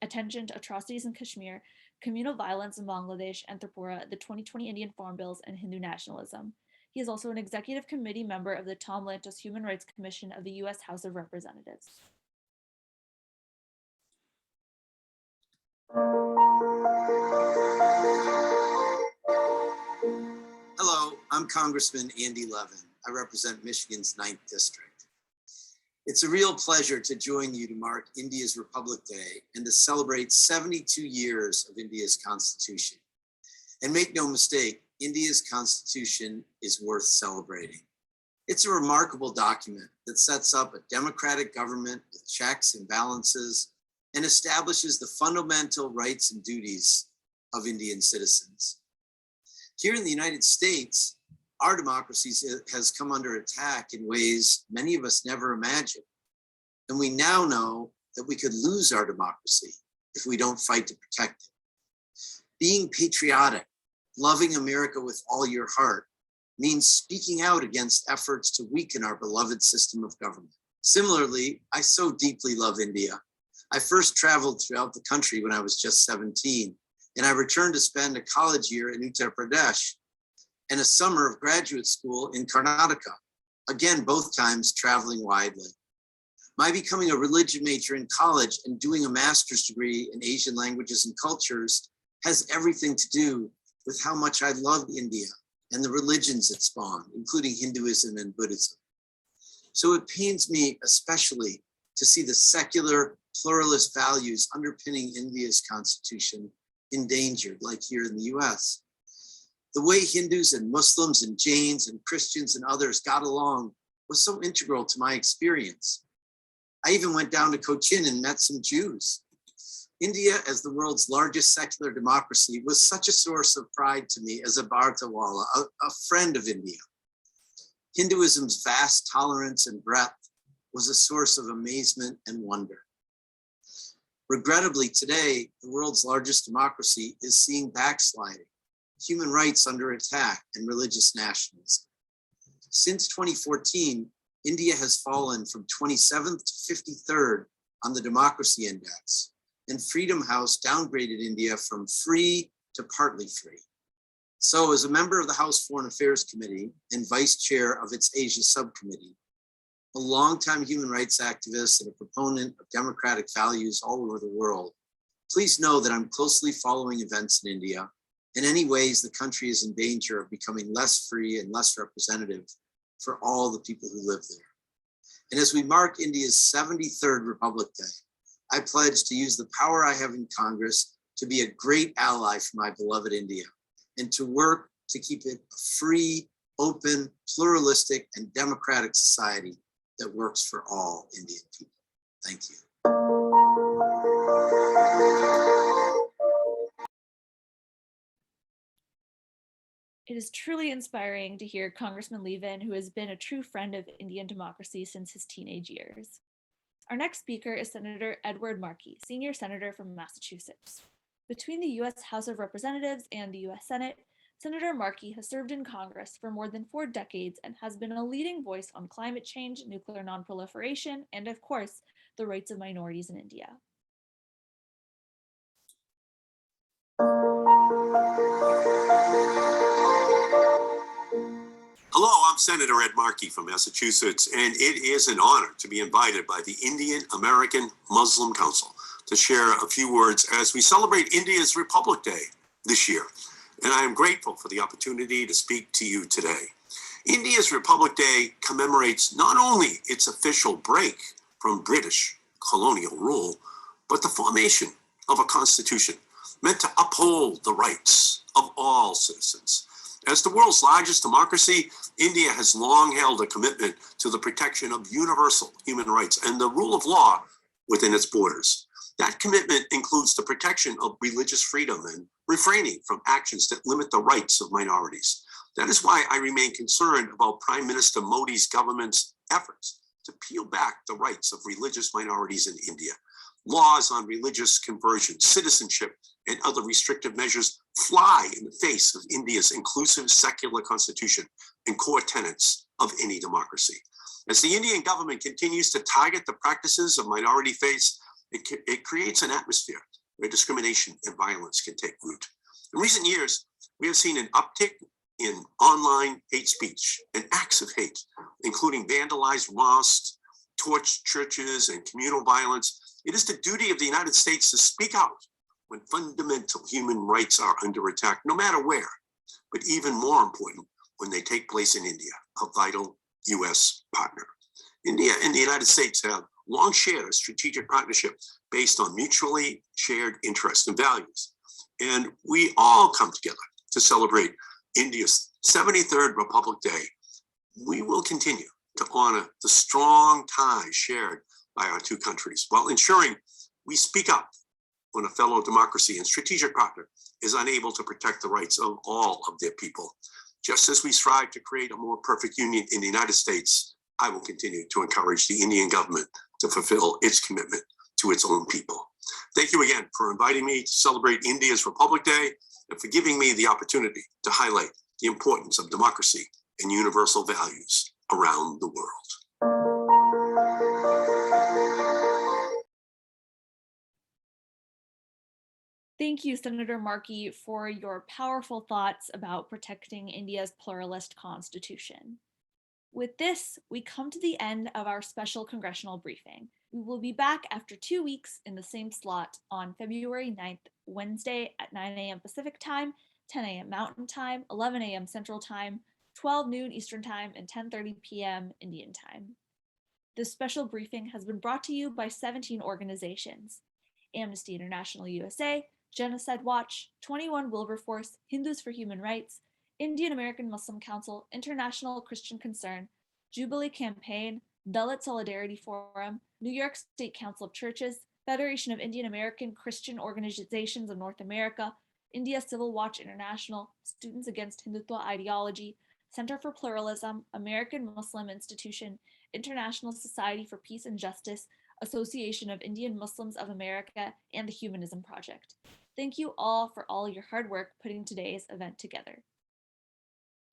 Speaker 1: attention to atrocities in Kashmir, communal violence in Bangladesh and Tripura, the 2020 Indian Farm Bills, and Hindu nationalism. He is also an executive committee member of the Tom Lantos Human Rights Commission of the U.S. House of Representatives.
Speaker 9: Hello, I'm Congressman Andy Levin. I represent Michigan's 9th District. It's a real pleasure to join you to mark India's Republic Day and to celebrate 72 years of India's Constitution. And make no mistake, India's Constitution is worth celebrating. It's a remarkable document that sets up a democratic government with checks and balances and establishes the fundamental rights and duties of Indian citizens. Here in the United States, our democracy has come under attack in ways many of us never imagined. And we now know that we could lose our democracy if we don't fight to protect it. Being patriotic, loving America with all your heart, means speaking out against efforts to weaken our beloved system of government. Similarly, I so deeply love India. I first traveled throughout the country when I was just 17, and I returned to spend a college year in Uttar Pradesh and a summer of graduate school in Karnataka. Again, both times traveling widely. My becoming a religion major in college and doing a master's degree in Asian languages and cultures has everything to do with how much I loved India and the religions it spawned, including Hinduism and Buddhism. So it pains me especially to see the secular pluralist values underpinning India's constitution endangered, like here in the US. The way Hindus and Muslims and Jains and Christians and others got along was so integral to my experience. I even went down to Cochin and met some Jews. India, as the world's largest secular democracy, was such a source of pride to me as a Bhartawala, a friend of India. Hinduism's vast tolerance and breadth was a source of amazement and wonder. Regrettably, today, the world's largest democracy is seeing backsliding, human rights under attack, and religious nationalism. Since 2014, India has fallen from 27th to 53rd on the Democracy Index, and Freedom House downgraded India from free to partly free. So as a member of the House Foreign Affairs Committee and vice chair of its Asia subcommittee, a longtime human rights activist and a proponent of democratic values all over the world, please know that I'm closely following events in India. In any ways, the country is in danger of becoming less free and less representative for all the people who live there. And as we mark India's 73rd Republic Day, I pledge to use the power I have in Congress to be a great ally for my beloved India and to work to keep it a free, open, pluralistic, and democratic society that works for all Indian people. Thank you.
Speaker 1: It is truly inspiring to hear Congressman Levin, who has been a true friend of Indian democracy since his teenage years. Our next speaker is Senator Ed Markey, Senior Senator from Massachusetts. Between the U.S. House of Representatives and the U.S. Senate, Senator Markey has served in Congress for more than 4 decades and has been a leading voice on climate change, nuclear nonproliferation, and of course, the rights of minorities in India.
Speaker 10: Hello, I'm Senator Ed Markey from Massachusetts, and it is an honor to be invited by the Indian American Muslim Council to share a few words as we celebrate India's Republic Day this year. And I am grateful for the opportunity to speak to you today. India's Republic Day commemorates not only its official break from British colonial rule, but the formation of a constitution meant to uphold the rights of all citizens. As the world's largest democracy, India has long held a commitment to the protection of universal human rights and the rule of law within its borders. That commitment includes the protection of religious freedom and refraining from actions that limit the rights of minorities. That is why I remain concerned about Prime Minister Modi's government's efforts to peel back the rights of religious minorities in India. Laws on religious conversion, citizenship, and other restrictive measures fly in the face of India's inclusive secular constitution and core tenets of any democracy. As the Indian government continues to target the practices of minority faiths, it creates an atmosphere where discrimination and violence can take root. In recent years, we have seen an uptick in online hate speech and acts of hate, including vandalized mosques, torched churches, and communal violence. It is the duty of the United States to speak out when fundamental human rights are under attack, no matter where. But even more important, when they take place in India, a vital U.S. partner. India and the United States have long shared a strategic partnership based on mutually shared interests and values. And we all come together to celebrate India's 73rd Republic Day. We will continue to honor the strong ties shared by our two countries while ensuring we speak up when a fellow democracy and strategic partner is unable to protect the rights of all of their people. Just as we strive to create a more perfect union in the United States, I will continue to encourage the Indian government to fulfill its commitment to its own people. Thank you again for inviting me to celebrate India's Republic Day and for giving me the opportunity to highlight the importance of democracy and universal values around the world.
Speaker 1: Thank you, Senator Markey, for your powerful thoughts about protecting India's pluralist constitution. With this, we come to the end of our special congressional briefing. We will be back after 2 weeks in the same slot on February 9th, Wednesday at 9 a.m. Pacific Time, 10 a.m. Mountain Time, 11 a.m. Central Time, 12 noon Eastern Time, and 10:30 p.m. Indian Time. This special briefing has been brought to you by 17 organizations: Amnesty International USA, Genocide Watch, 21 Wilberforce, Hindus for Human Rights, Indian American Muslim Council, International Christian Concern, Jubilee Campaign, Dalit Solidarity Forum, New York State Council of Churches, Federation of Indian American Christian Organizations of North America, India Civil Watch International, Students Against Hindutva Ideology, Center for Pluralism, American Muslim Institution, International Society for Peace and Justice, Association of Indian Muslims of America, and the Humanism Project. Thank you all for all your hard work putting today's event together.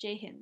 Speaker 1: Jai Hind.